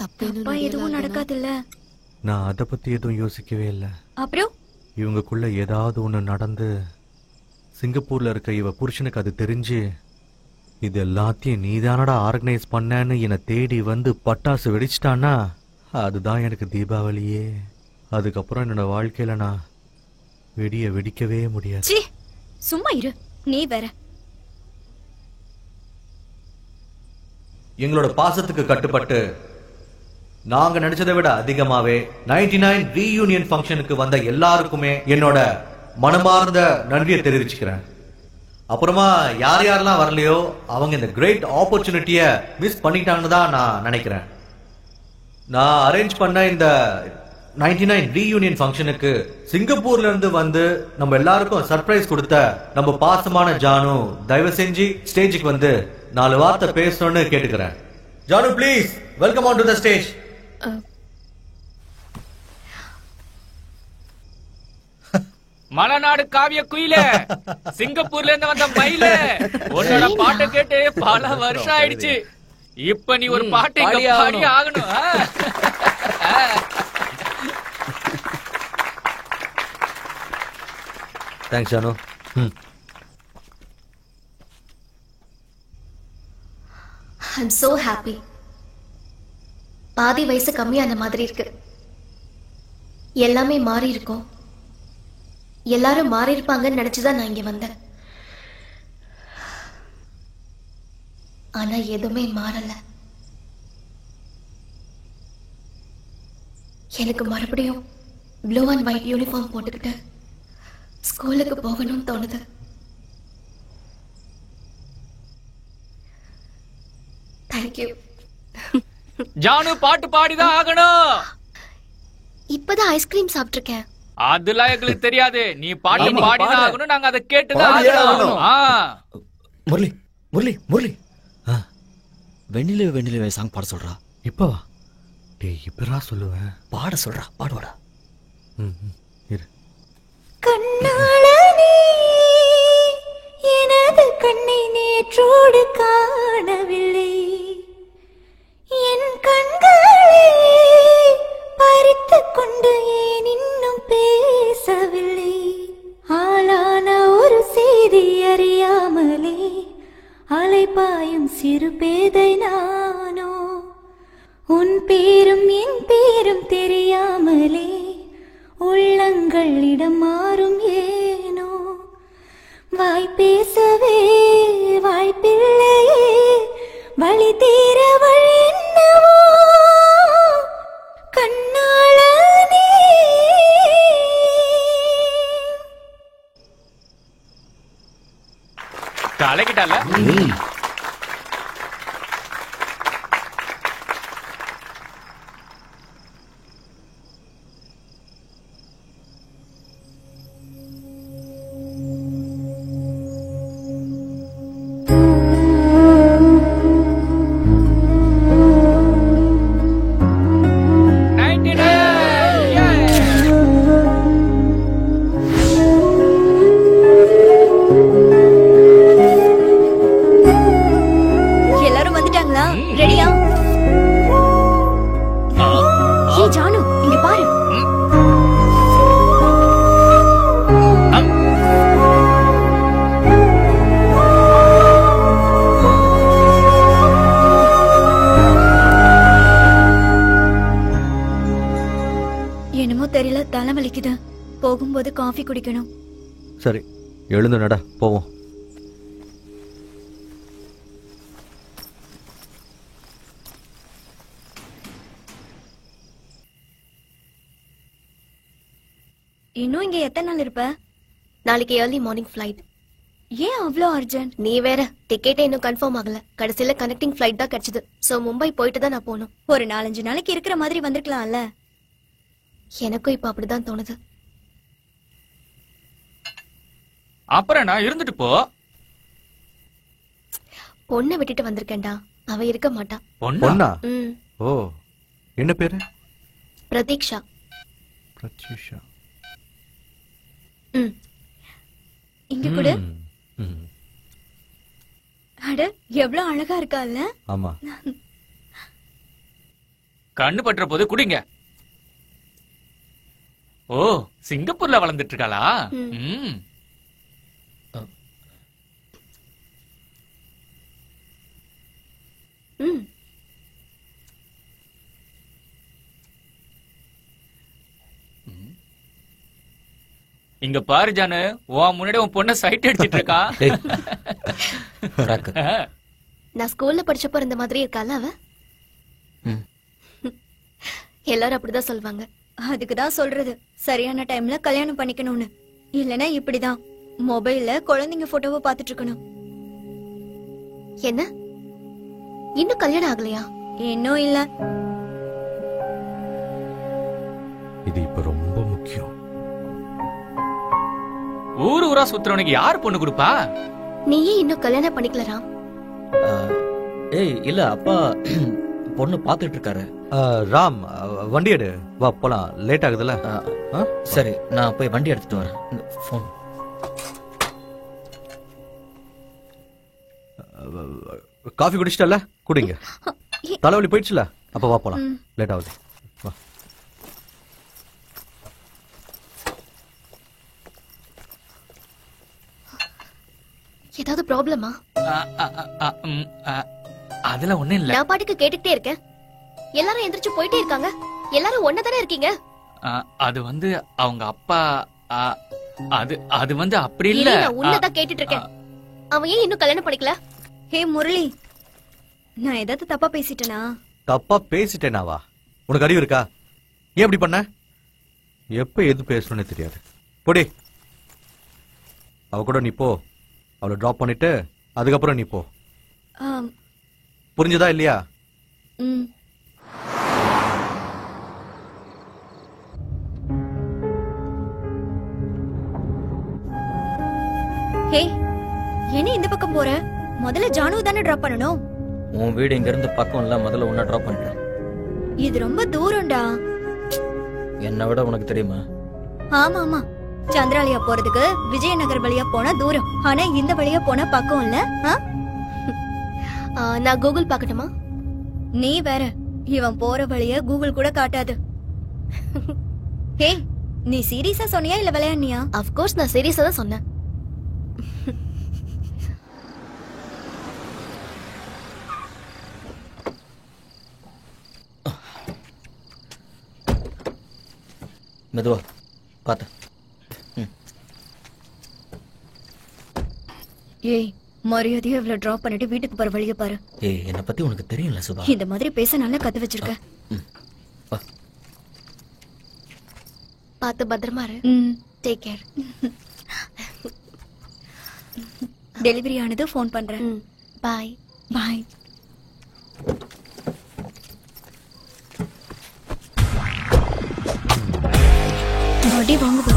தப்பா எதுவும் நடக்காதுல்ல? நான் அத பத்தி எதுவும் யோசிக்கவே இல்ல. அப்புறம் இவங்களுக்குள்ள ஏதாவது ஒண்ணு நடந்து சிங்கப்பூர்ல இருக்க இவ புருஷனுக்கு அது தெரிஞ்சு இது எல்லாத்தையும் நீதானடா ஆர்கனைஸ் பண்ணேன்னு என்னை தேடி வந்து பட்டாசு வெடிச்சிட்டான்னா அதுதான் எனக்கு தீபாவளியே. அதுக்கப்புறம் என்னோட வாழ்க்கையில நான் வெடிக்கவே முடியாது. சும்மா இரு, நீ வேற. எங்களோட பாசத்துக்கு கட்டுப்பட்டு நாங்க நினைச்சதை விட அதிகமாவே 99 ரீயூனியன் ஃபங்க்ஷனுக்கு வந்த எல்லாருக்குமே என்னோட மனமார்ந்த நன்றியை தெரிவிச்சுக்கிறேன். அப்புறமா யார் யாரெல்லாம் வரலையோ அவங்க இந்த கிரேட் ஆப்பர்ச்சுனிட்டியை மிஸ் பண்ணிட்டாங்கன்னு தான் நான் நினைக்கிறேன். நான் அரேஞ்ச் பண்ண இந்த 99 ரீயூனியன் ஃபங்க்ஷனுக்கு சிங்கப்பூர்ல இருந்து வந்து நம்ம எல்லாருக்கும் சர்ப்ரைஸ் கொடுத்த நம்ம பாசமான ஜானு தயவு செஞ்சு ஸ்டேஜுக்கு வந்து 4 வார்த்தை பேசணும்னு கேட்டுக்கிறேன். Janu please welcome on to the stage. Malanadu காவிய குயில, சிங்கப்பூர்ல இருந்து வந்த மயில, உன்னோட பாட்டை கேட்டு பல வருஷம் ஆயிடுச்சு. இப்ப நீ ஒரு பாட்டு பாடி ஆகணும். Thanks Janu. I'm so happy. பாதி வயசு கம்மியான மாதிரி இருக்கு. எல்லாமே மாறி இருக்கும். எல்லாரும் மாறி இருப்பாங்கன்னு நினைச்சுதான் நான் இங்க வந்தேன். ஆனா எதுவுமே மாறல. எனக்கு மறுபடியும் ப்ளூ அண்ட் ஒயிட் யூனிஃபார்ம் போட்டுக்கிட்டு ஸ்கூலுக்கு போகணும்னு தோணுது. தேங்க்யூ. ஜானு பாட்டு பாடிதான் ஆகணும். இப்பதான் ஐஸ்கிரீம் சாப்பிட்டிருக்கேன். அதெல்லாம் எங்களுக்கு தெரியாது. நீ பாட்டு பாடிதான் ஆகணும். நாங்க அதை கேட்டுதான் பாடியே ஆகணும். முரளி முரளி முரளி வெண்ணிலவே வெண்ணிலவே சாங் பாட சொல்றா. இப்பவா? டேய் இப்பரா சொல்லுவேன். பாட சொல்றா, பாடுவாடா. இரு. கண்ணாளனே எனது கண்ணை நேற்றோடு காணவில்லை, என் கண்களை பறித்துக் கொண்டு ஏன் இன்னும் பேசவில்லை, ஆளான ஒரு செய்தி அறியாமலே அலைபாயும் சிறு பேதை நானோ, உன் பேரும் என் பேரும் தெரியாமலே உள்ளங்களிடம் மாறும் ஏனோ, வாய் பேசவே வாய்ப்பில்லையே, வழி தீர வழி என்னவோ கண்ணாளனே. கலக்கிட்டால. எல்லாரும் வந்துட்டாங்களா? ரெடியா? ஏய் ஜானு, இங்க பாரு. என்னமோ தெரியல, தலை வலிக்குது. போகும்போது காஃபி குடிக்கணும். சரி எழுந்து நட போவோம். இன்னும் இங்க எத்தனை நாள் இருப்ப? நாளைக்கு ஏர்லி மார்னிங் ஃபிளைட். ஏன் அவ்வளோ அர்ஜென்ட்? நீ வேற டிக்கெட்டே இன்னும் கன்ஃபார்ம் ஆகல. கடைசியில கனெக்டிங் ஃபிளைட் தான் கிடைச்சது. சோ மும்பை போயிட்டு தான் நான் போகணும். ஒரு 4-5 நாளைக்கு இருக்கிற மாதிரி வந்திருக்கலாம்ல. எனக்கும் இப்ப அப்படிதான் தோணுது. அப்புறம் நான் இருந்துட்டு போ. பொண்ணை விட்டுட்டு வந்திருக்கேன்டா, அவ இருக்க மாட்டா. பொண்ணா? ஓ, என்ன பேரு? பிரதீக்ஷா. பிரத்யூஷா. இங்க கூட. அட எவ்வளவு அழகா இருக்கால்ல. ஆமா. கண்ணு பற்ற போது குடிங்க. ஓ, சிங்கப்பூர்ல வளர்ந்துட்டு இருக்காளா? இங்க பாரு ஜானு, உன் முன்னாடி உன் பொண்ண சைட் அடிச்சிட்டு இருக்கா. நான் ஸ்கூல்ல படிச்சப்ப இருந்த மாதிரி இருக்கால அவ. எல்லாரும் அப்படிதான் சொல்லுவாங்க. அதுக்குதான் சொல்றது, சரியான டைம்ல கல்யாணம் பண்ணிக்கணும்னு. இல்லனா இப்படிதான் மொபைல்ல குழந்தைங்க போட்டோவை பாத்துட்டு இருக்கணும். என்ன இன்னும் கல்யாணம் ஆகலையா? இன்னும் இல்ல. இது இப்ப ரொம்ப முக்கியம். ஊரு ஊரா சுத்துறவனுக்கு யாரு பொண்ணு கொடுப்பா? நீயே இன்னும் கல்யாணம் பண்ணிக்கலராம். ஏய் இல்ல, அப்பா பொண்ணு பாத்துட்டு இருக்காரு. ராம் வண்டி எடு, வா போலாம். லேட் ஆகுதுல. சரி நான் போய் வண்டி எடுத்துட்டு வரேன். போன். காஃபி குடிச்சிட்டல, குடிங்க. தலைவலி போயிடுச்சுல, அப்ப வா போலாம். லேட் ஆகுது, வா. ஏதாவது ப்ராப்ளமா? அதெல்லாம் ஒண்ணும் இல்ல. நான் பாட்டுக்கு கேட்டுக்கிட்டே இருக்கேன். எல்லாரும் எந்திரிச்சு போயிட்டே இருக்காங்க. எல்லாரும் ஒன்னதானே இருக்கீங்க. அது வந்து அவங்க அப்பா. அது அது வந்து அப்படி இல்ல. நான் உன்னதான் கேட்டுட்டு இருக்கேன். அவன் ஏன் இன்னும் கல்யாணம் பண்ணிக்கல? ஹே முரளி, நான் ஏதாவது தப்பா பேசிட்டேனா? தப்பா பேசிட்டேனாவா? உனக்கு அறிவு இருக்கா? ஏன் இப்படி பண்ண? எப்ப எது பேசணும்னு தெரியாது. போடி, அவ கூட நீ போ. அவளை டிராப் பண்ணிட்டு அதுக்கப்புறம் நீ போ. புரிஞ்சுதா இல்லையா? ம். ஹே, என்ன இந்த பக்கம் போற? முதல்ல ஜானு தானே டிராப் பண்ணணும். உன் வீடு இங்க இருந்து பக்கம் இல்ல, முதல்ல உன்னை டிராப் பண்றேன். இது ரொம்ப தூரம்டா. என்னை விட உனக்கு தெரியுமா? ஆமா ஆமா, சந்திராலயா போறதுக்கு விஜயநகர் வழியா போனா தூரம், ஆனா இந்த வழியா போனா பக்கம் இல்ல. நான் கூகுள் பார்க்கட்டுமா? நீ வேற, இவன் போற வழிய கூகுள் கூட காட்டாது. ஹே, நீ சீரியஸா சொன்னியா இல்ல விளையாடுனியா? ஆஃப் கோர்ஸ் நான் சீரியஸா தான் சொன்னேன். மெதுவா பாத்த. ஏய், மரியாதையா இவ்வளவு டிராப் பண்ணிட்டு வீட்டுக்கு போற வழிய பாரு. ஏய், என்ன பத்தி உனக்கு தெரியும்ல சுபா. இந்த மாதிரி பேச நல்லா கத்து வச்சிருக்க. பார்த்து பத்திரமா இரு. Take care. டெலிவரி ஆனது ஃபோன் பண்றேன். பாய். பாய். அடி வாங்குது.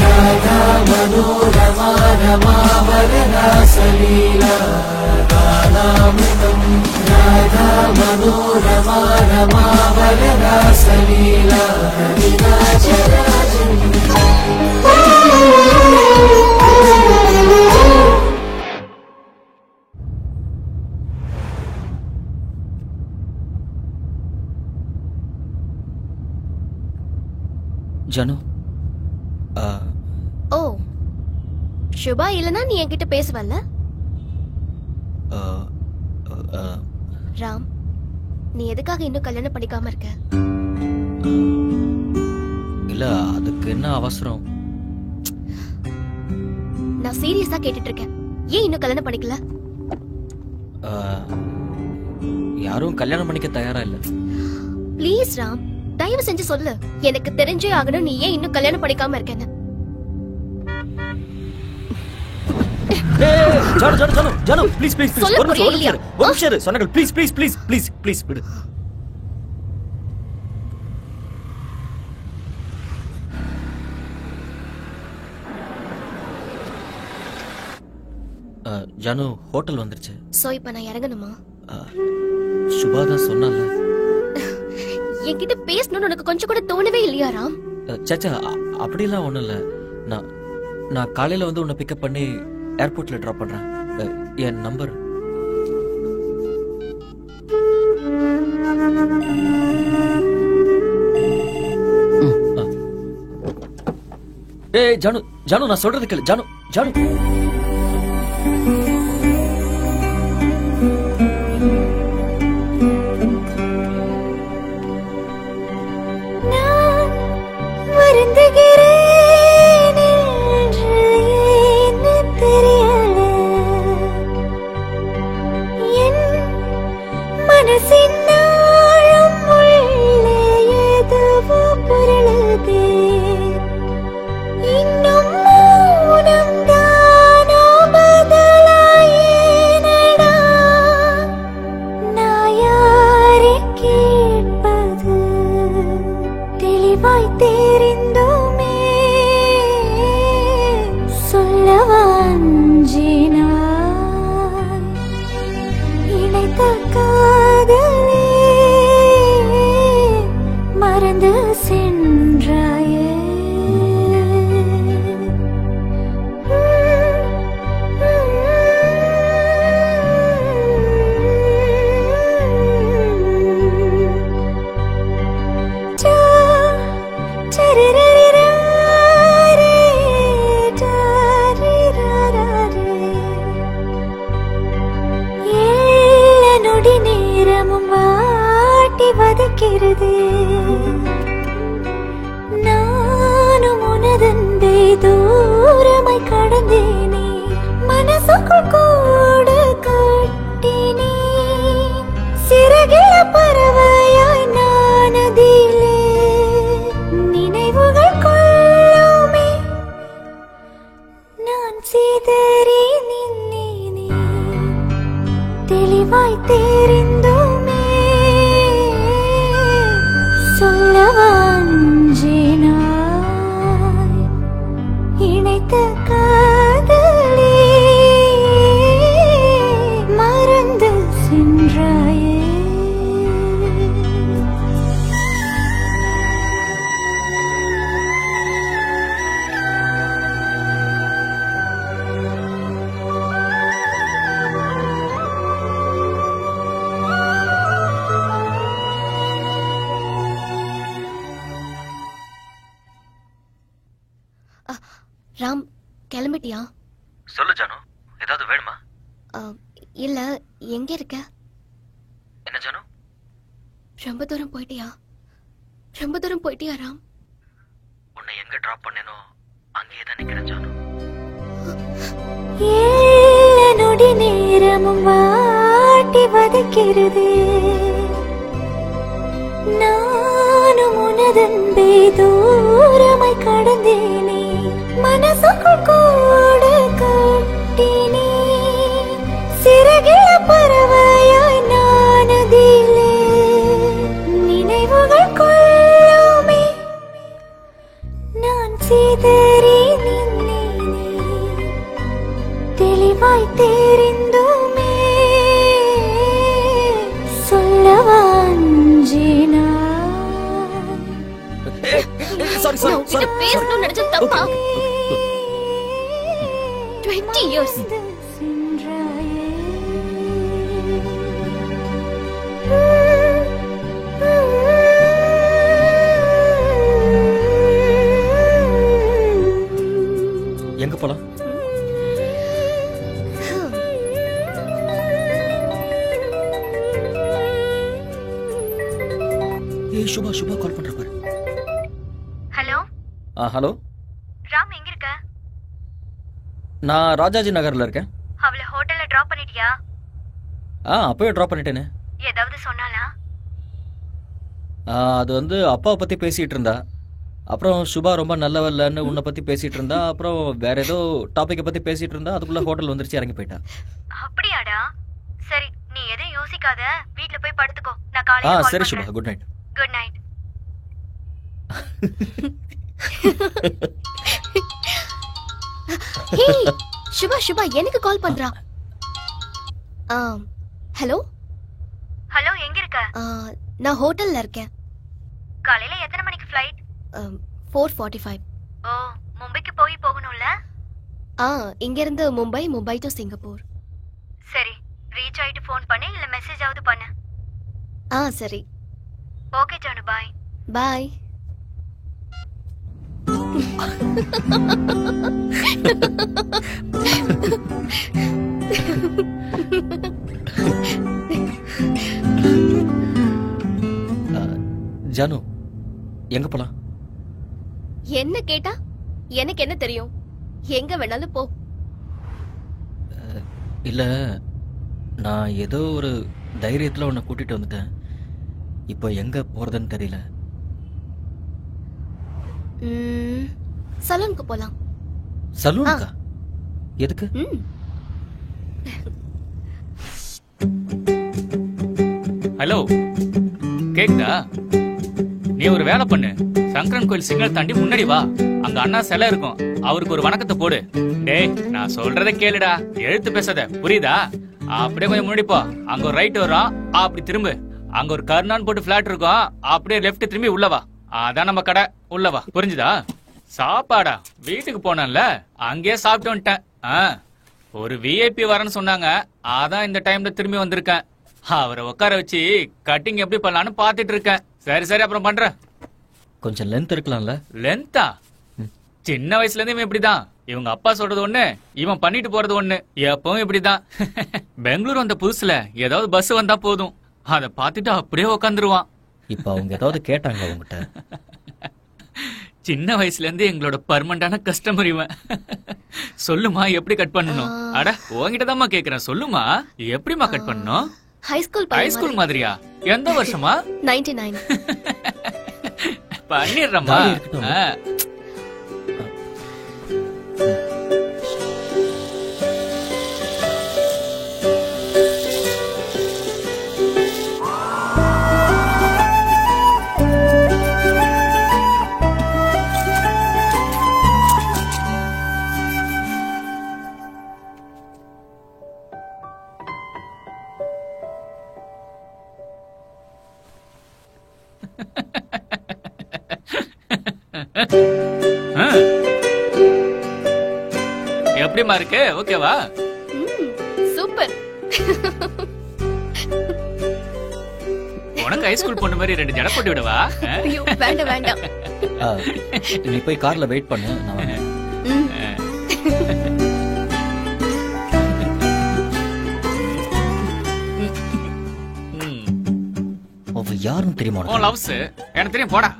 ராதா மனோரமா ரமா வரராசலீலா காலாமிருதம். ராதா மனோரமா ரமா வரராசலீலா கவிராஜராஜன். ஜனு, ஓ சுபா இல்லனா நீ என்கிட்ட பேசுவல்ல? ராம், நீ எதுக்காக இன்னும் கல்யாணம் பண்ணிக்காம இருக்க? இல்ல, அதுக்கு என்ன அவசரம்? நான் சீரியஸா கேட்டுட்டு இருக்கேன். ஏன் இன்னும் கல்யாணம் பண்ணிக்கல? யாரும் கல்யாணம் பண்ணிக்க தயாரா இல்ல. ப்ளீஸ் ராம், தயவு செஞ்சு சொல்லு. எனக்கு தெரிஞ்சே ஆகணும் நீ ஏன் இன்னும் கல்யாணம் பண்ணிக்காம இருக்கேன்னு. Janu Janu Janu Janu please please please சொல்ல போறியா இல்லையா? ஒரு நிமிஷம் சொன்னகள் please please please please please விடு. ஜானு, ஹோட்டல் வந்துருச்சு. சோ இப்ப நான் இறங்கணுமா? சுபா தான் சொன்னால. என்கிட்ட பேசணும்னு உனக்கு கொஞ்சம் கூட தோணவே இல்லையா ராம்? சச்சா, அப்படிலாம் ஒண்ணும் இல்ல. நான் காலையில வந்து உன்னை பிக்கப் பண்ணி ஏர்போர்ட்ல டிராப் பண்றேன். என் நம்பர். ஏய் ஜானு ஜானு, நான் சொல்றது கேளு. ஜானு ஜானு. இன்னும் மௌனம் தான் தெரிந்துமே சொல்லவாஞ்சினாய் இணைத்த காதலே மறந்து சென்றாயே ராம் கிளம்பிட்டியா? சொல்லு ஜானு, ஏதாவது வேணுமா? இல்ல, எங்க இருக்க? என்ன ஜானு? ரொம்ப தூரம் போயிட்டியா? ரொம்ப தூரம் போயிட்டியா ராம்? உன்னை எங்க டிராப் பண்ணேனோ அங்கேயே தான் நிக்கிறேன் ஜானு. ஏழு நொடி நேரமும் வாட்டி வதைக்கிறது நானும் உனதன்பே தூரமாய் கடந்தேனே மனசுக்குள் கூடு கட்டினே சிறகில பறவையாய் நானதிலே நினைவுகள் கொள்ளுமே நான் சிதறி நின்னேனே தெளிவாய் தெரிந்துமே சொல்லவாஞ்சினாய் பேசணும்னு நினைச்சது தப்பா? 20 years. எங்க போலாம்? ஏய் சுபா, சுபா கால் பண்ற பாரு. ஹலோ ஹலோ ராம், எங்க இருக்க? நான் ராஜாஜி நகர்ல இருக்கேன். அவளை ஹோட்டல்ல டிராப் பண்ணிட்டியா? அப்பவே டிராப் பண்ணிட்டேனே. ஏதாவது சொன்னாலா? அது வந்து அப்பாவை பத்தி பேசிட்டு இருந்தா. அப்புறம் சுபா ரொம்ப நல்லவல்லன்னு உன்னை பத்தி பேசிட்டு இருந்தா. அப்புறம் வேற ஏதோ டாபிக்கை பத்தி பேசிட்டு இருந்தா. அதுக்குள்ள ஹோட்டல் வந்துருச்சு, இறங்கி போயிட்டா. அப்படியாடா? சரி, நீ எதையும் யோசிக்காத, வீட்ல போய் படுத்துக்கோ. நான் காலையில சரி Subha, good night. Good night. Subha Subha எனக்கு கால் பண்றா. ஹலோ ஹலோ, எங்க இருக்க? நான் ஹோட்டல்ல இருக்கேன். காலையில எத்தனை மணிக்கு ஃளைட்? 4:45. ஓ, மும்பைக்கு போகணும்ல? இங்க இருந்து மும்பை டு சிங்கப்பூர். சரி, ரீச் ஆயிட்டு ஃபோன் பண்ணு, இல்ல மெசேஜ் ஆவது பண்ணு. சரி. ஓகே ஜானு, பாய். பாய். ஜானு, எங்க போலாம்? என்ன கேட்டா எனக்கு என்ன தெரியும்? எங்க வேணாலும் போ. இல்ல, நான் ஏதோ ஒரு தைரியத்துல உன்னை கூட்டிட்டு வந்துட்டேன். இப்போ எங்க போறதுன்னு தெரியல. சலூனுக்கு போலாம். சலூனுக்கா? எதுக்கு? ஹலோ, கேக்குதா? நீ ஒரு வேலை பண்ணு, சங்கரன் கோயில் சிக்னல் தாண்டி முன்னாடி வா. அங்க அண்ணா சிலை இருக்கும், அவருக்கு ஒரு வணக்கத்தை போடு. டேய், நான் சொல்றத கேளுடா, எழுத்து பேசாத, புரியுதா? அப்படியே கொஞ்சம் முன்னாடி போ, அங்க ஒரு ரைட் வரும், அப்படி திரும்பு. அங்க ஒரு கர்னான் போட்டு பிளாட் இருக்கும், அப்படியே லெஃப்ட் திரும்பி உள்ளவா. அதான் நம்ம கடை, உள்ளவா. புரிஞ்சுதா? சாப்பாடா வீட்டுக்கு போனேன்ல, அங்கேயே சாப்பிட்டு வந்துட்டேன். ஒரு விஐபி வரேன்னு சொன்னாங்க, அதான் இந்த டைம்ல திரும்பி வந்திருக்கேன். அவரை உட்கார வச்சு கட்டிங் எப்படி பண்ணலான்னு பாத்துட்டு இருக்கேன். சரி சரி, அப்புறம் பண்றேன். கொஞ்சம் லென்த் இருக்கலாம்ல? லென்த்தா? சின்ன வயசுல இருந்து இவன் இப்படிதான். இவங்க அப்பா சொல்றது ஒண்ணு, இவன் பண்ணிட்டு போறது ஒண்ணு. எப்பவும் இப்படிதான். பெங்களூர் வந்த புதுசுல ஏதாவது பஸ் வந்தா போதும், அத பாத்துட்டு அப்படியே உக்காந்துருவான். இப்ப அவங்க ஏதாவது கேட்டாங்க உங்ககிட்ட? சின்ன வயசுல இருந்து எங்களோட பர்மனண்டான கஸ்டமர் இவன். சொல்லுமா, எப்படி கட் பண்ணணும்? அட, உங்ககிட்ட தான்மா கேக்குறேன், சொல்லுமா எப்படிமா கட் பண்ணணும்? ஹைஸ்கூல் மாதிரியா? எந்த வருஷமா? 99. பண்ணிடுறமா. எப்படிமா இருக்கு? ஓகேவா? சூப்பர். உனக்கு ஹைஸ்கூல் பொண்ணு மாதிரி 2 ஜடை போட்டு விடவா? ஐயோ வேண்டாம் வேண்டாம். நீ போய் கார்ல வெயிட் பண்ணு, நான் வரேன். அவ யாருன்னு தெரியுமா உன் லவ்ஸ் எனக்கு தெரியும் போடா.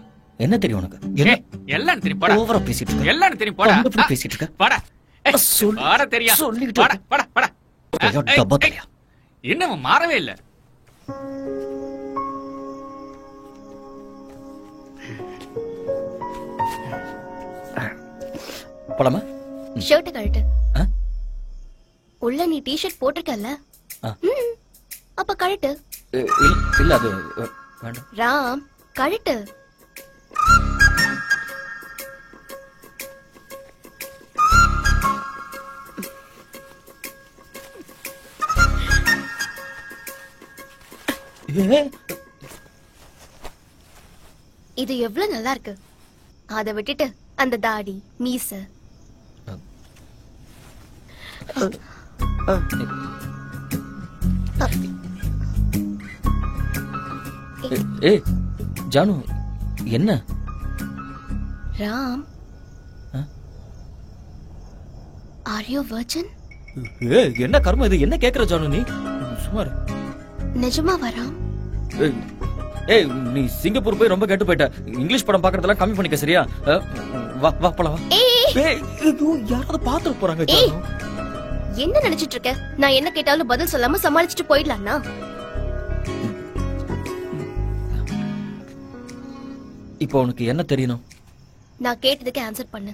என்ன தெரியும் உனக்கு? எல்லாம் தெரியும் போடா. ஓவரா பேசிட்டு இருக்க. எல்லாம் தெரியும் போடா. ரொம்ப பேசிட்டு இருக்க. போடா. போடா தெரியும். சொல்லிட்டு போடா போடா போடா. டப்பா தெரியா? இன்னும் மாறவே இல்ல. போலாமா? ஷர்ட் கழட்டு. உள்ள நீ டி-ஷர்ட் போட்டிருக்கல? அப்ப கழட்டு. இல்ல அது வேண்டாம். ராம் கழட்டு. இது எவ்வளவு நல்லா இருக்கு. அத விட்டுட்டு அந்த தாடி மீச ஏய் ஜானு என்ன? Ram are you virgin? என்ன கர்மம் இது? என்ன கேக்குற ஜானு நீ? சும்மா இரு. நிஜமா வராம்? ஏய் நீ சிங்கப்பூர் போய் ரொம்ப கெட்டு போயிட்ட. இங்கிலீஷ் படம் பாக்குறதெல்லாம் கம்மி பண்ணிக்க சரியா? வா வா போலாம் வா. ஏய் யாராவது பாத்துட்டு போறாங்க ஜானு. என்ன நினைச்சிட்டு இருக்க? நான் என்ன கேட்டாலும் பதில் சொல்லாம சமாளிச்சுட்டு போயிடலாம்னா? இப்போ உனக்கு என்ன தெரியணும்? நான் கேட்டதுக்கு ஆன்சர் பண்ணு.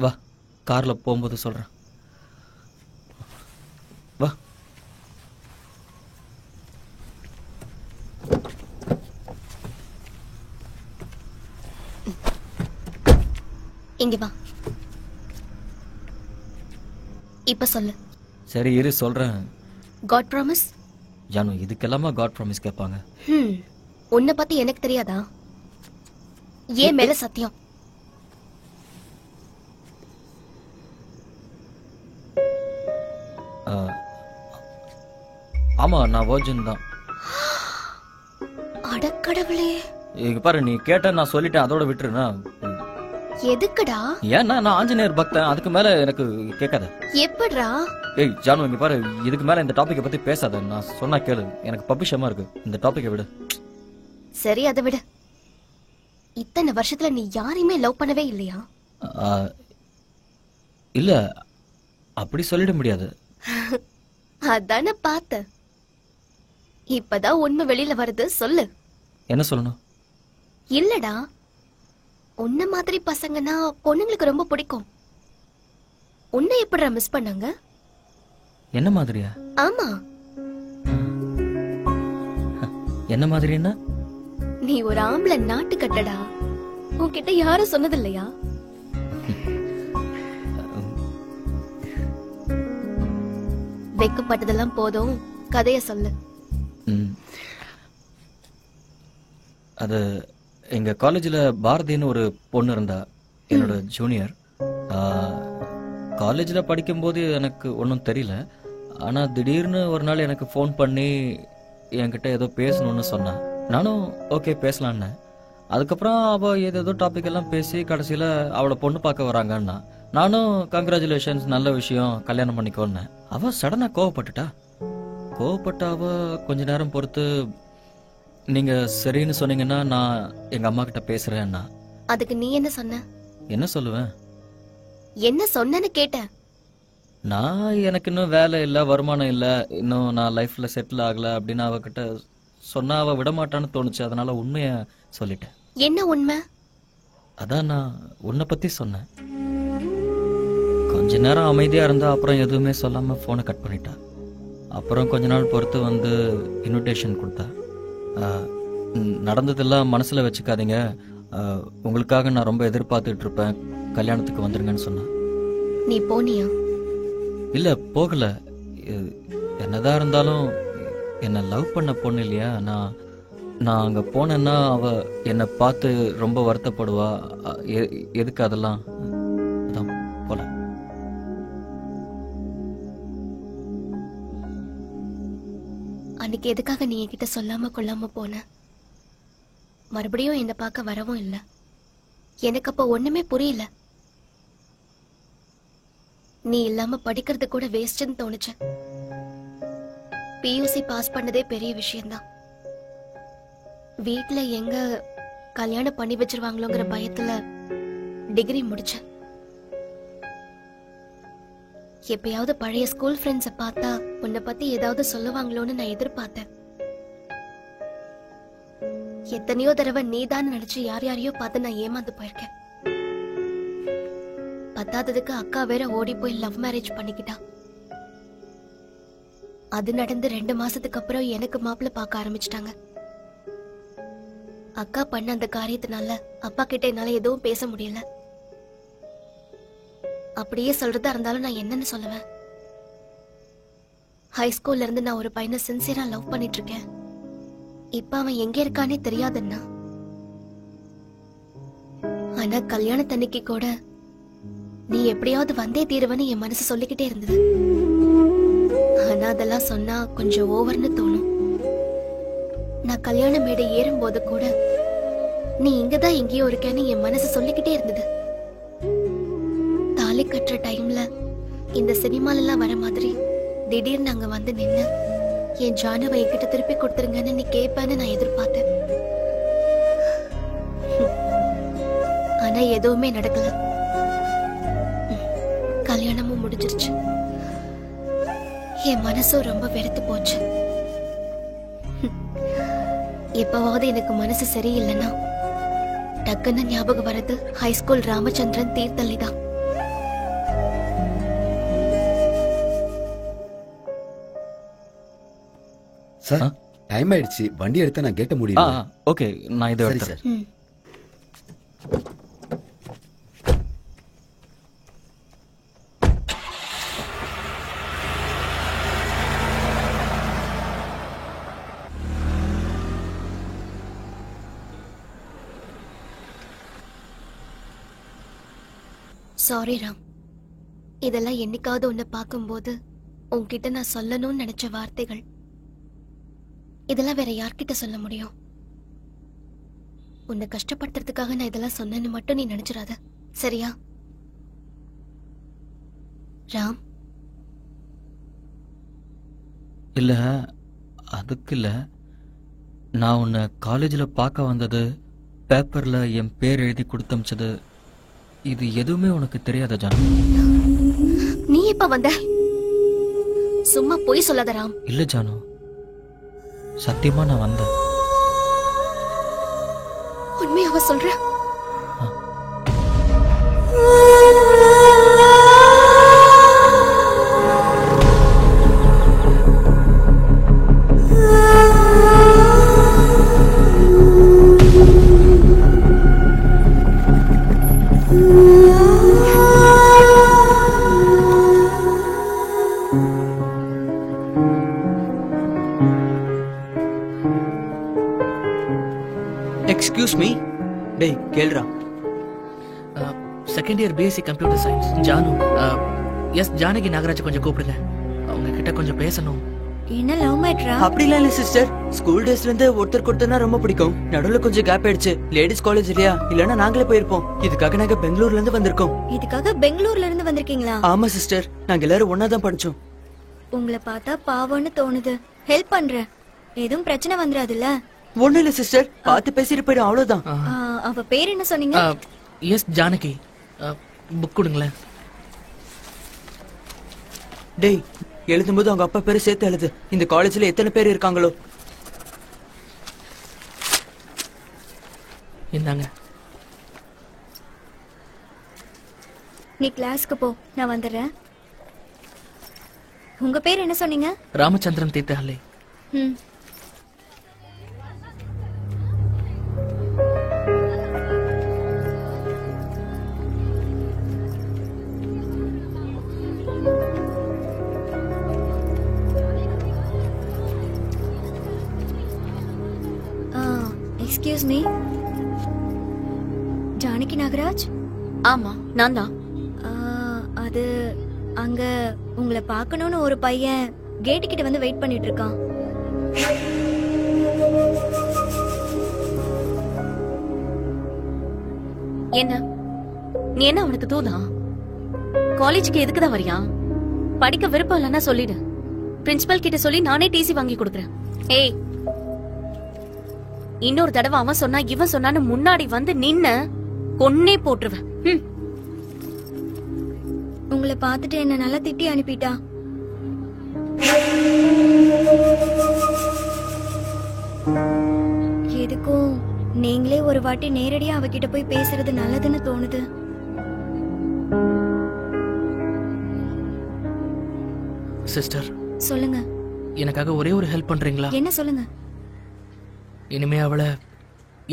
வா கார்ல போகும்போது சொல்றேன். வா. இங்க வா. இப்ப சொல்லு. சரி இரு சொல்றேன். God promise? ஜானு இதுக்கெல்லாமா காட் ப்ராமிஸ் கேட்பாங்க? உன்னை பத்தி எனக்கு தெரியாதா? ஏன் மேல சத்தியம்? ஆமா நான் வர்ஜின் தான். அடக்கடவுளே. இங்க பாரு நீ கேட்ட நான் சொல்லிட்டேன், அதோட விட்டுருனா? எதுக்குடா? ஏன்னா நான் ஆஞ்சநேயர் பக்தன், அதுக்கு மேல எனக்கு கேட்காத. எப்படிடா? ஏய் ஜானு இங்க பாரு, இதுக்கு மேல இந்த டாபிக்கை பத்தி பேசாத. நான் சொன்னா கேளு, எனக்கு பப்பிஷமா இருக்கு. இந்த டாபிக்கை விடு. சரி அதை விடு. இத்தனை வருஷத்துல நீ யாரையுமே லவ் பண்ணவே இல்லையா? இல்ல அப்படி சொல்லிட முடியாது. அதான பார்த்த. இப்பதான் உண்மை வெளியில வருது, சொல்லு. என்ன சொல்லணும்? இல்லடா, உன்ன மாதிரி பசங்கன்னா பொண்ணுங்களுக்கு ரொம்ப பிடிக்கும். உன்னை எப்படிடா மிஸ் பண்ணாங்க? என்ன மாதிரியா? ஆமா. என்ன மாதிரின்னா? நீ ஒரு ஆம்பளை நாட்டு கட்டடா. உன்கிட்ட யாரும் சொன்னது இல்லையா? வெக்கப்பட்டதெல்லாம் போதும், கதைய சொல்லு. அது எங்க காலேஜ்ல பாரதின்னு ஒரு பொண்ணு இருந்தா, என்னோட ஜூனியர். காலேஜ்ல படிக்கும்போது எனக்கு ஒன்றும் தெரியல. ஆனா திடீர்னு ஒரு நாள் எனக்கு ஃபோன் பண்ணி என்கிட்ட ஏதோ பேசணும்னு சொன்னா. நானும் ஓகே பேசலான்னு. அதுக்கப்புறம் அவ ஏதோ டாபிக் எல்லாம் பேசி கடைசியில அவளை பொண்ணு பார்க்க வராங்கன்னா நானும் கங்க்ராச்சுலேஷன்ஸ், நல்ல விஷயம், கல்யாணம் பண்ணிக்கோன்னு. அவ சடனா கோவப்பட்டுட்டா. கோவப்பட்ட அவ கொஞ்ச நேரம் பொறுத்து நீங்க சரின்னு சொன்னீங்கன்னா நான் எங்க அம்மா கிட்ட பேசுறேன்னா. அதுக்கு நீ என்ன சொன்ன? என்ன சொல்லுவேன்? என்ன சொன்னேன்னு கேட்டேன். நான் எனக்கு இன்னும் வேலை இல்ல, வருமானம் இல்ல, இன்னும் நான் லைஃப்ல செட்டில் ஆகல அப்படின்னு அவகிட்ட சொன்னா அவ விட மாட்டான்னு தோணுச்சு. அதனால உண்மைய சொல்லிட்டேன். என்ன உண்மை? அதான் நான் உன்னை பத்தி சொன்னேன். கொஞ்ச நேரம் அமைதியா இருந்தா அப்புறம் எதுவுமே சொல்லாம போனை கட் பண்ணிட்டா. அப்புறம் கொஞ்ச நாள் பொறுத்து வந்து இன்விடேஷன் கொடுத்தா. நடந்ததெல்லாம் மனசுல வச்சுக்காதீங்க, உங்களுக்காக நான் ரொம்ப எதிர்பார்த்துட்டு இருப்பேன், கல்யாணத்துக்கு வந்துருங்கன்னு சொன்னா. நீ போனியா? இல்ல போகல. என்னதான் இருந்தாலும் என்ன லவ் பண்ண பொண்ணு இல்லையா, நான் அங்கே போனேன்னா அவ என்னை பார்த்து ரொம்ப வருத்தப்படுவா. எதுக்கு அதெல்லாம்? அதான் போல. அன்னைக்கு எதுக்காக நீ என்கிட்ட சொல்லாம கொள்ளாம போன? மறுபடியும் என்னை பார்க்க வரவும் இல்லை. எனக்கு அப்ப ஒண்ணுமே புரியல. நீ இல்லாம படிக்கிறது கூட வேஸ்ட்னு தோணுச்சு. பியூசி பாஸ் பண்ணதே பெரிய விஷயம்தான். வீட்டுல எங்க கல்யாணம் பண்ணி வச்சிருவாங்களோங்கிற பயத்துல டிகிரி முடிச்சேன். எப்பயாவது பழைய ஸ்கூல் ஃப்ரெண்ட்ஸ பார்த்தா உன்னை பத்தி ஏதாவது சொல்லுவாங்களோன்னு நான் எதிர்பார்த்தேன். எத்தனையோ தடவை நீதான் நினைச்சு யார் யாரையோ பார்த்து நான் ஏமாந்து போயிருக்கேன். பத்தாததுக்கு அக்கா வேற ஓடி போய் லவ் மேரேஜ் பண்ணிக்கிட்டா. அது நடந்து 2 மாசத்துக்கு அப்புறம் எனக்கு மாப்பிள்ள பார்க்க ஆரம்பிச்சிட்டாங்க. அக்கா பண்ண அந்த காரியத்தினால அப்பா கிட்ட என்னால எதுவும் பேச முடியல. அப்படியே சொல்றதா இருந்தாலும் நான் என்னன்னு சொல்லுவேன்? ஹை ஸ்கூல்ல இருந்து நான் ஒரு பையனை சின்சியரா லவ் பண்ணிட்டு இருக்கேன். இப்ப அவன் எங்க இருக்கானே தெரியாதுன்னா. ஆனா கல்யாணத்தன்னைக்கு கூட நீ எப்படியாவது வந்தே தீருவன்னு என் மனசு சொல்லிக்கிட்டே இருந்தது. ஆனா அதெல்லாம் சொன்னா கொஞ்சம் ஓவர்னு தோணும். நான் கல்யாண மேடை ஏறும்போது கூட நீ இங்கதான் எங்கேயோ இருக்கேன்னு என் மனசு சொல்லிக்கிட்டே இருந்தது. தாலி கட்டுற டைம்ல இந்த சினிமால எல்லாம் வர மாதிரி திடீர்னு அங்க வந்து நின்னு என் ஜானுவை என்கிட்ட திருப்பி கொடுத்துருங்கன்னு நீ கேட்பேன்னு நான் எதிர்பார்த்தேன். ஆனா எதுவுமே நடக்கல. கல்யாணமும் முடிஞ்சிருச்சு. என் மனசும் ரொம்ப வெறுத்து போச்சு. எப்பவாவது எனக்கு மனசு சரியில்லைன்னா டக்குன்னு ஞாபகம் வர்றது ஹைஸ்கூல் ராமச்சந்திரன் தீர்த்தல்லிதான். சார் டைம் ஆயிடுச்சு. வண்டி எடுத்தா நான் கேட்ட முடியும். ஓகே, நான் இதை எடுத்துறேன். சாரி ராம். இதெல்லாம் என்னைக்காவது உன்னை பார்க்கும்போது உன்கிட்ட நான் சொல்லணும்னு நினைச்ச வார்த்தைகள். இதெல்லாம் வேற யார்கிட்ட சொல்ல முடியும்? உன்னை கஷ்டப்படுத்துறதுக்காக நான் இதெல்லாம் சொன்னேன்னு மட்டும் நீ நினைச்சிடாத, சரியா? ராம். இல்ல, அதுக்கு இல்ல. நான் உன்னை காலேஜில் பார்க்க வந்தது, பேப்பர்ல என் பேர் எழுதி கொடுத்தமிச்சது, இது எதுவுமே உனக்கு தெரியாத ஜானு? நீ இப்ப வந்த? சும்மா போய் சொல்லாத ராம். இல்ல ஜானு, சத்தியமா நான் வந்தேன். உண்மையாவ சொல்ற? Excuse me. டேய் கேளுடா. Second year BSc computer science Janu. S Janaki Nagaraj கொஞ்சம் கூப்பிடுங்க. அவங்க கிட்ட கொஞ்சம் பேசணும். என்ன லவ் மேட்ரா? அப்படிலாம் இல்ல சிஸ்டர். ஸ்கூல் டேஸ்ல இருந்து ஒருத்தருக்கு ஒருத்தர்னா ரொம்ப பிடிக்கும். நடுவுல கொஞ்சம் கேப் ஆயிடுச்சு. லேடிஸ் காலேஜ் இல்லையா, இல்லன்னா நாங்களே போயிருப்போம். இதுக்காக நாங்க பெங்களூர்ல இருந்து வந்திருக்கோம். இதுக்காக பெங்களூர்ல இருந்து வந்திருக்கீங்களா? ஆமா சிஸ்டர், நாங்க எல்லாரும் ஒன்னா தான் படிச்சோம். உங்களை பார்த்தா பாவம்னு தோணுது. ஹெல்ப் பண்றேன். எதுவும் பிரச்சனை வந்துடாதுல்ல? ஒண்ணு இல்ல சிஸ்டர், பார்த்து பேசிட்டு போயிடும், அவ்வளவுதான். அவ பேர் என்ன சொன்னீங்க? எஸ் ஜானகி. புக் கொடுங்களேன். டேய், எழுதும்போது அவங்க அப்பா பேரு சேர்த்து எழுது. இந்த காலேஜ்ல எத்தனை பேர் இருக்காங்களோ. இந்தாங்க. நீ கிளாஸ்க்கு போ, நான் வந்துடுறேன். உங்க பேர் என்ன சொன்னீங்க? ராமச்சந்திரன் தீர்த்தஹள்ளி. ம். Excuse me, Janaki Nagaraj? ஆமா, நான் தான். அது அங்க உங்களை பார்க்கணும்னு ஒரு பையன் கேட்டு கிட்ட வந்து வெயிட் பண்ணிட்டு இருக்கான். என்ன நீ என்ன அவனுக்கு தூதா? காலேஜுக்கு எதுக்கு தான் வரியா? படிக்க விருப்பம் இல்லைன்னா சொல்லிடு. பிரின்சிபல் கிட்ட சொல்லி நானே டிசி வாங்கி கொடுக்குறேன். ஏய், இன்னொரு தடவை அவன் சொன்னா இவன் சொன்னான்னு முன்னாடி வந்து நின்ன கொன்னே போட்டுருவேன். உங்களை பார்த்துட்டு என்ன நல்லா திட்டி அனுப்பிட்டா. எதுக்கும் நீங்களே ஒரு வாட்டி நேரடியா அவகிட்ட போய் பேசுறது நல்லதுன்னு தோணுது. சிஸ்டர், சொல்லுங்க. எனக்காக ஒரே ஒரு ஹெல்ப் பண்றீங்களா? என்ன சொல்லுங்க. இனிமே அவளை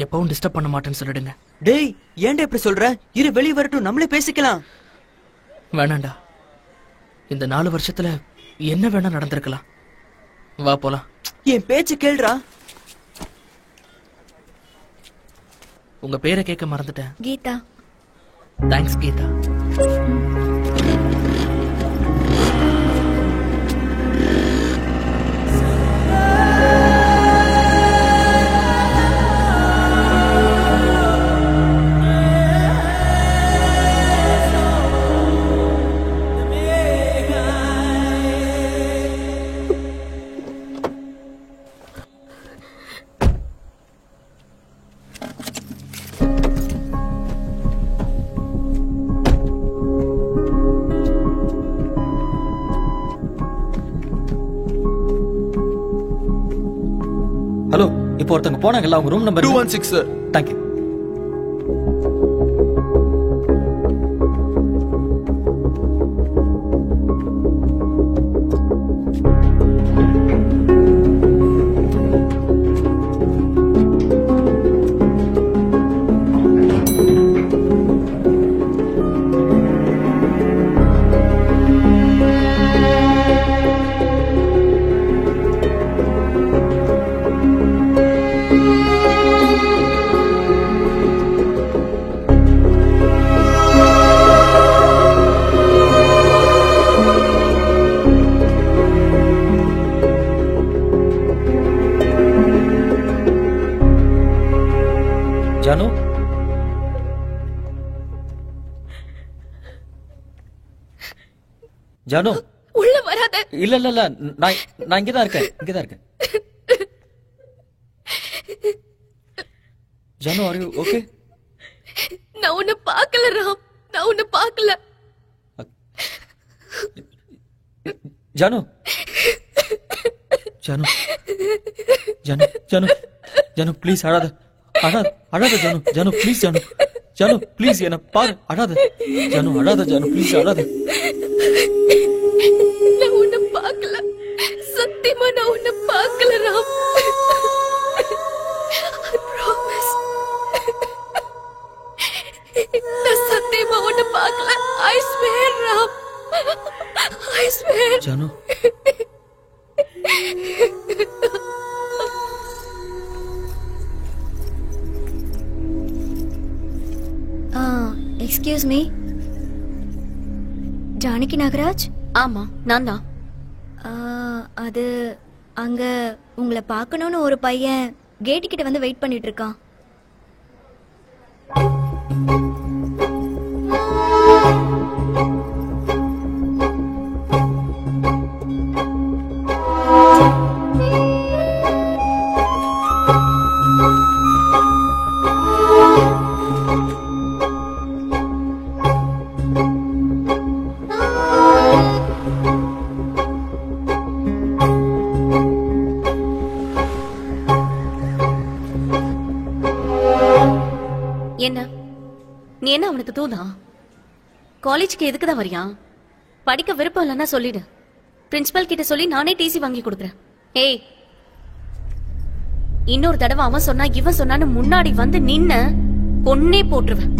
எப்பவும் டிஸ்டர்ப் பண்ண மாட்டேன்னு சொல்லிடுங்க. டேய், ஏன்டா இப்படி சொல்ற? இரு, வெளிய வரட்டும், நம்மளே பேசிக்கலாம். வேணாண்டா, இந்த 4 வருஷத்துல என்ன வேணா நடந்திருக்கலாம். வா போலாம். என் பேச்சு கேளுடா. உங்க பேரை கேட்க மறந்துட்டேன். கீதா. தேங்க்ஸ் கீதா. ஹலோ, இப்போ ஒருத்தங்க போனாங்கல்ல, அவங்க room number 216 sir. Thank you. Janu, Janu உள்ள வராத. இல்ல இல்ல இல்ல, நான் இங்கதான் இருக்கேன். Janu, are you okay? நான் உன்னை பார்க்கல ராம், நான் உன்னை பார்க்கல. ஜானு, ஜானு, ஜானு, ஜானு, ஜானு ப்ளீஸ் அழாத. அழாத ஜானு ப்ளீஸ். ஜானு ப்ளீஸ், என்ன பாரு, அழாத ஜானு ப்ளீஸ் அழாத. நான் உன்னை பார்க்கல, சத்தியமா நான் உன்னை பார்க்கல ராம். I promise. நான் சத்தியமா உன்னை பார்க்கல. I swear Ram, I swear. Janu, excuse me, Janaki Nagaraj? ஆமா, நான் தான். அது அங்க உங்களை பார்க்கணும்னு ஒரு பையன் கேட்டு கிட்ட வந்து வெயிட் பண்ணிட்டு இருக்கான். என்ன நீ என்ன அவனுக்கு தூதா? காலேஜுக்கு எதுக்கு தான் வரியா? படிக்க விருப்பம் இல்லைன்னா சொல்லிடு. பிரின்சிபல் கிட்ட சொல்லி நானே டிசி வாங்கி கொடுக்குறேன். ஏய், இன்னொரு தடவை அவன் சொன்னா இவன் சொன்னான்னு முன்னாடி வந்து நின்ன கொன்னே போட்டுருவேன்.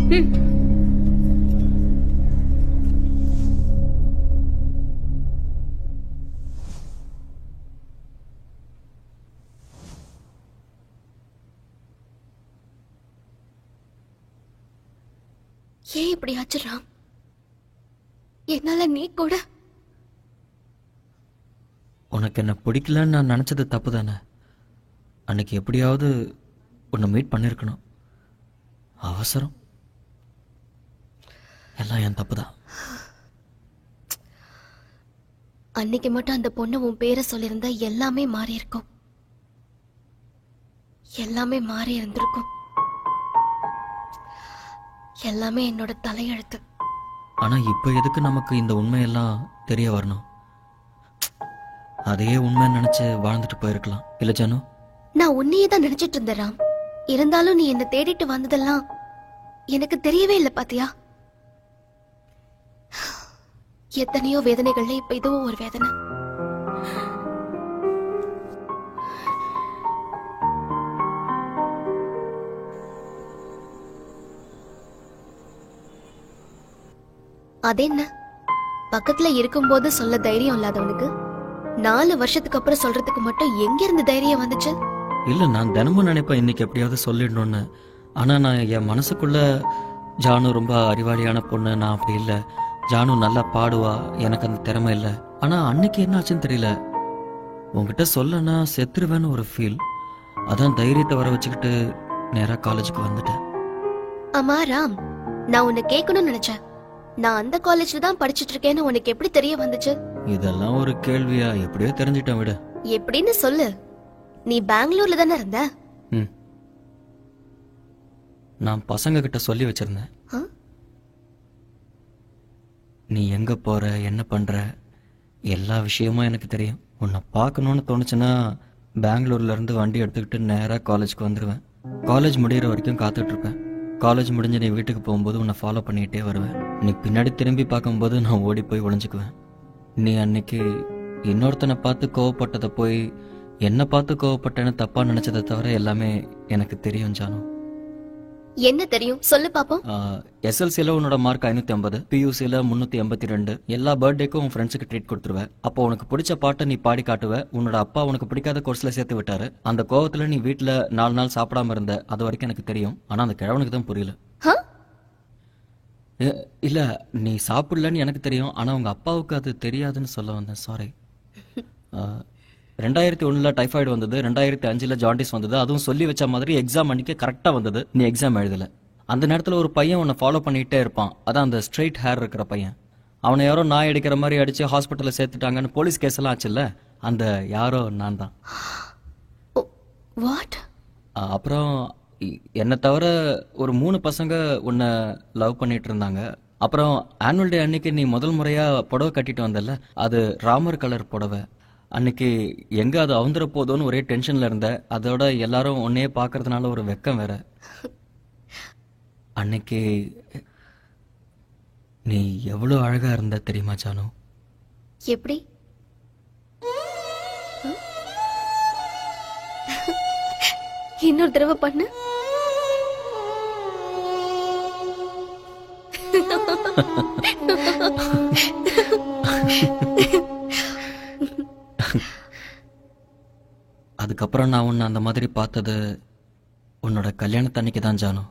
ஏன் இப்படி ஆச்சு ராம்? என்னால நீ கூட உனக்கு என்ன பிடிக்கலன்னு நான் நினச்சது தப்பு தானே. அன்னைக்கு எப்படியாவது உன்னை மீட் பண்ணியிருக்கணும். அவசரம் எல்லாம் என் தப்பு தான். அன்னைக்கு மட்டும் அந்த பொண்ணு உன் பேரை சொல்லியிருந்தா எல்லாமே மாறி இருக்கும். எல்லாமே மாறி இருந்திருக்கும். எல்லாமே என்னோட தலையெழுத்து. ஆனா இப்ப எதுக்கு நமக்கு இந்த உண்மையெல்லாம் தெரிய வரணும்? அதையே உண்மை நினைச்சு வாழ்ந்துட்டு போயிருக்கலாம் இல்ல ஜானு? நான் உன்னையே தான் நினைச்சிட்டு இருந்தேன் ராம். இருந்தாலும் நீ என்ன தேடிட்டு வந்ததெல்லாம் எனக்கு தெரியவே இல்லை பாத்தியா? எத்தனையோ வேதனைகள்ல இப்ப இதுவும் ஒரு வேதனை. அது என்ன, பக்கத்துல இருக்கும்போது சொல்ல தைரியம் இல்லாதவனுக்கு 4 வருஷத்துக்கு அப்புறம் சொல்றதுக்கு மட்டும் எங்க இருந்து தைரியம் வந்துச்சு? இல்ல, நான் தினமும் நினைப்பேன் இன்னைக்கு எப்படியாவது சொல்லிடணும்னு. ஆனா நான் என் மனசுக்குள்ள ஜானு ரொம்ப அறிவாளியான பொண்ணு, நான் அப்படி இல்லை, ஜானு நல்லா பாடுவா, எனக்கு அந்த திறமை இல்லை. ஆனா அன்னைக்கு என்ன ஆச்சுன்னு தெரியல, உங்ககிட்ட சொல்லனா செத்துருவேன்னு ஒரு ஃபீல். அதான் தைரியத்தை வர வச்சுக்கிட்டு நேரா காலேஜுக்கு வந்துட்டேன். ஆமா ராம், நான் உன்னை கேட்கணும்னு நினைச்சேன். நான் அந்த காலேஜ்ல தான் படிச்சிட்டு இருக்கேன்னு உனக்கு எப்படி தெரிய வந்துச்சு? இதெல்லாம் ஒரு கேள்வியா? எப்படியோ தெரிஞ்சிட்டேன் விட. எப்படின்னு சொல்லு. நீ பெங்களூர்ல தானே இருந்த? நான் பசங்க கிட்ட சொல்லி வச்சிருந்தேன். நீ எங்க போற, என்ன பண்ற, எல்லா விஷயமும் எனக்கு தெரியும். உன்னை பார்க்கணும்னு தோணுச்சுன்னா பெங்களூர்ல இருந்து வண்டி எடுத்துக்கிட்டு நேரா காலேஜ்க்கு வந்துடுவேன். காலேஜ் முடிகிற வரைக்கும் காத்துட்டு இருப்பேன். காலேஜ் முடிஞ்சு நீ வீட்டுக்கு போகும்போது உன்னை ஃபாலோ பண்ணிக்கிட்டே வருவேன். நீ பின்னாடி திரும்பி பார்க்கும்போது நான் ஓடி போய் ஒளிஞ்சுக்குவேன். நீ அன்னைக்கு இன்னொருத்தனை பார்த்து கோவப்பட்டதை போய் என்னை பார்த்து கோவப்பட்டேன்னு தப்பா நினைச்சதை தவிர எல்லாமே எனக்கு தெரியும் ஜானு. என்ன தெரியும் சொல்லு பாப்போம். எஸ்எல்சியில் உன்னோட மார்க் 550, பியூசியில் 382. எல்லா பர்த்டேக்கும் உன் ஃப்ரெண்ட்ஸுக்கு ட்ரீட் கொடுத்துருவேன். அப்போ உனக்கு பிடிச்ச பாட்டை நீ பாடி காட்டுவ. உன்னோட அப்பா உனக்கு பிடிக்காத கோர்ஸ்ல சேர்த்து விட்டாரு. அந்த கோவத்துல நீ வீட்டில் 4 நாள் சாப்பிடாம இருந்த. அது வரைக்கும் எனக்கு தெரியும். ஆனா அந்த கிழவனுக்கு தான் புரியல. இல்ல, நீ சாப்பிடலன்னு எனக்கு தெரியும். ஆனா உங்க அப்பாவுக்கு அது தெரியாதுன்னு சொல்ல வந்தேன். சாரி. 2001 டைஃபாய்டு வந்தது, 2005 ஜாண்டிஸ் வந்தது. அதுவும் சொல்லி வச்ச மாதிரி எக்ஸாம் அன்னைக்கு கரெக்டா வந்தது. நீ எக்ஸாம் எழுதல. அந்த நேரத்துல ஒரு பையன் உன்னை ஃபாலோ பண்ணிட்டே இருப்பான். அதான் அந்த ஸ்ட்ரெயிட் ஹேர் இருக்கிற பையன். அவனை யாரோ நாய் அடிக்கிற மாதிரி அடிச்சு ஹாஸ்பிட்டல்ல சேர்த்துட்டாங்கன்னு போலீஸ் கேஸ் எல்லாம் ஆச்சுல்ல, அந்த யாரோ நான் தான். அப்புறம் என்னை தவிர ஒரு 3 பசங்க உன்னை லவ் பண்ணிட்டு இருந்தாங்க. அப்புறம் ஆனுவல் டே அன்னைக்கு நீ முதல் முறையா புடவை கட்டிட்டு வந்தல, அது ராமர் கலர் புடவை. அன்னைக்கு எங்க அது அவுந்துற போதோன்னு ஒரே டென்ஷன்ல இருந்த. அதோட எல்லாரும் உன்னையே பாக்குறதுனால ஒரு வெக்கம் வேற. அன்னைக்கு நீ எவ்வளவு அழகா இருந்த தெரியுமா ஜானு? எப்படி? இன்னொரு தடவை பண்ணு. அதுக்கப்புறம் நான் உன்னை அந்த மாதிரி பார்த்தது உன்னோட கல்யாணத்தன்னைக்கு தான் ஜானு.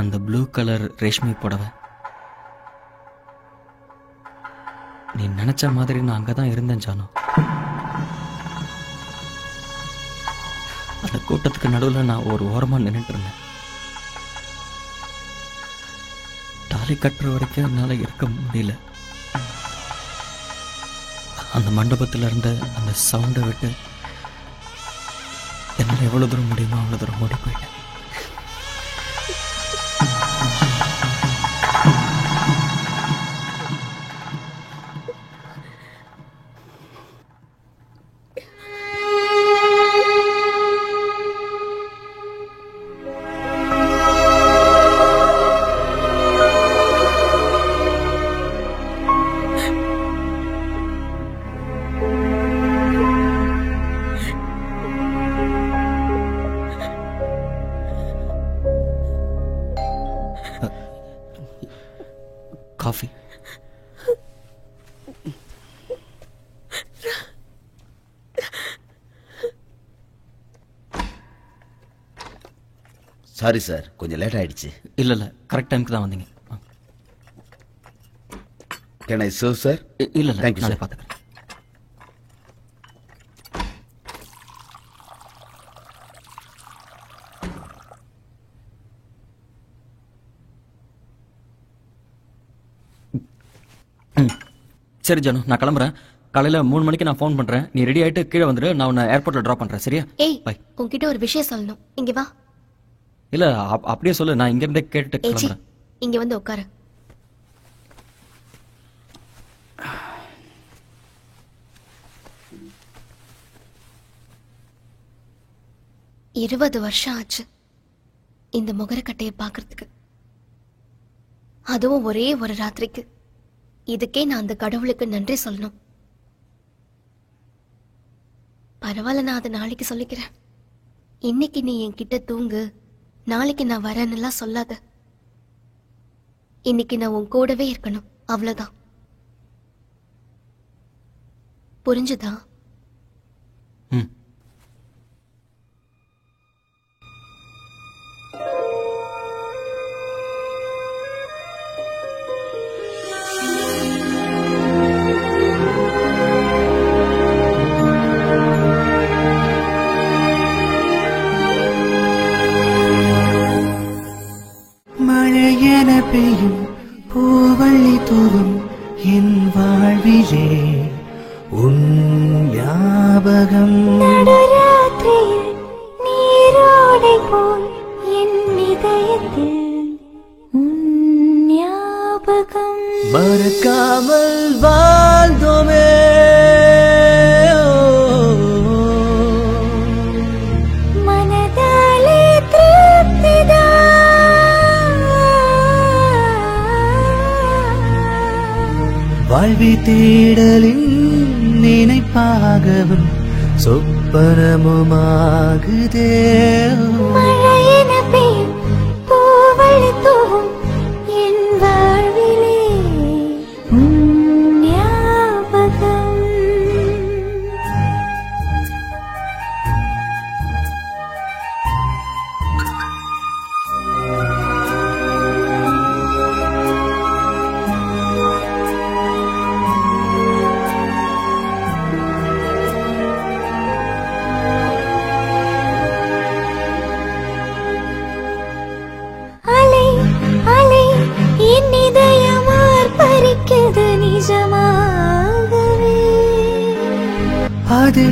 அந்த ப்ளூ கலர் ரேஷ்மி புடவை. நீ நினைச்ச மாதிரி நான் அங்கதான் இருந்தேன் ஜானு. அந்த கூட்டத்துக்கு நடுவில் நான் ஒரு ஓரமா நின்றுட்டு இருந்தேன். தாலி கட்டுற வரைக்கும் என்னால இருக்க முடியல. அந்த மண்டபத்தில் இருந்த அந்த சவுண்டை விட்டு என்னால் எவ்வளவு தூரம் முடியுமோ அவ்வளவு தூரம் ஓடி போயிட்டேன். காஃபி. சாரி சார், கொஞ்சம் லேட் ஆயிடுச்சு. இல்ல கரெக்ட் டைம்க்கு தான் வந்தீங்க. Can I serve, sir? இல்ல Thank you, நானே sir. பாத்துக்கிறேன். சரி ஜானு, நான் கிளம்புறேன். காலையில 3 மணிக்கு நான் ஃபோன் பண்றேன். நீ ரெடி ஆயிட்டு கீழே வந்துரு. நான் உன்னை ஏர்போர்ட்ல டிராப் பண்றேன். சரியா? ஏய், பை. உன்கிட்ட ஒரு விஷயம் சொல்லணும். இங்க வா. இல்ல அப்படியே சொல்லு, நான் இங்க இருந்தே கேட்டு ஏச்சி, கிளம்புறேன். இங்க வந்து உட்காரு. இருபது வருஷம் ஆச்சு இந்த முகரக்கட்டைய பாக்குறதுக்கு. அதுவும் ஒரே ஒரு ராத்திரிக்கு. இதுக்கே நான் அந்த கடவுளுக்கு நன்றி சொல்லணும். பரவாயில்ல, நான் அதை நாளைக்கு சொல்லிக்கிறேன். இன்னைக்கு நீ என்கிட்ட தூங்கு, நாளைக்கு நான் வரேன்னுலாம் சொல்லாத. இன்னைக்கு நான் உன் கூடவே இருக்கணும், அவ்வளவுதான். புரிஞ்சுதா? மழையென பெய்யும் பூவள்ளி தூவும் என் வாழ்விலே உன் ஞாபகம். நடுராத்திரியில் நீரோடை போல் என் இதயத்தில் உன் ஞாபகம். மறக்காமல் வாழ்ந்தோமே மனதாலே திருப்திதான். வாழ்வி தேடலின் நினைப்பாகவும் சொப்பனமுமாகுதே. மழையென பெய்யும் பூவள்ளி தூவும் என் வாழ்விலே உன் ஞாபகம். அலை அலை என் இதயம் ஆர்ப்பரிக்கிறது நிஜமாகவே. அது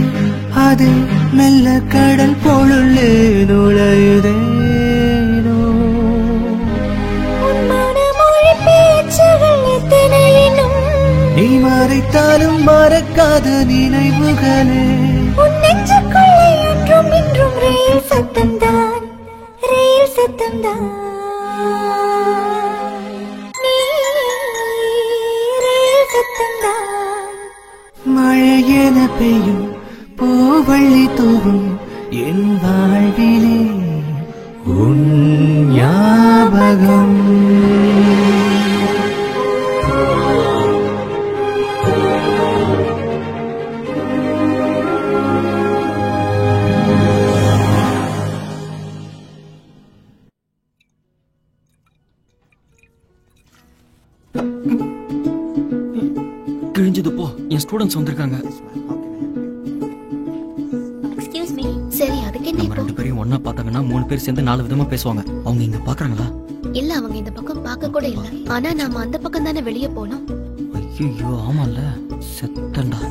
அது மெல்ல கடல் பொழுள்ளே நுழையுதேனோ. உன் மனமொழி பேச்சுகள் எத்தனையினும் நீ மறைத்தாலும் மறக்காத நினைவுகளே. உன் நெஞ்சுக்குள்ளே என்றும் இன்றும் ரயில் சத்தம்தான், ரயில் சத்தம்தான். நீ ரயில் சத்தம்தான். மழையென பெய்யும் பூவள்ளி தூவும் என் வாழ்விலே உன் ஞாபகம். கிழிஞ்சது போ, என் ஸ்டூடெண்ட்ஸ் வந்திருக்காங்க. Excuse me. சரி, அதுக்கு என்ன நம்ம இப்போ? 2 பேரையும் ஒன்னா பார்த்தாங்கன்னா 3 பேர் சேர்ந்து 4 விதமா பேசுவாங்க. அவங்க இங்க பாக்குறாங்களா? இல்ல, அவங்க இந்த பக்கம் பார்க்க கூட இல்ல. ஆனா நாம அந்த பக்கம் தானே வெளியே போனோம். ஐயோ ஆமால, செத்தண்டா.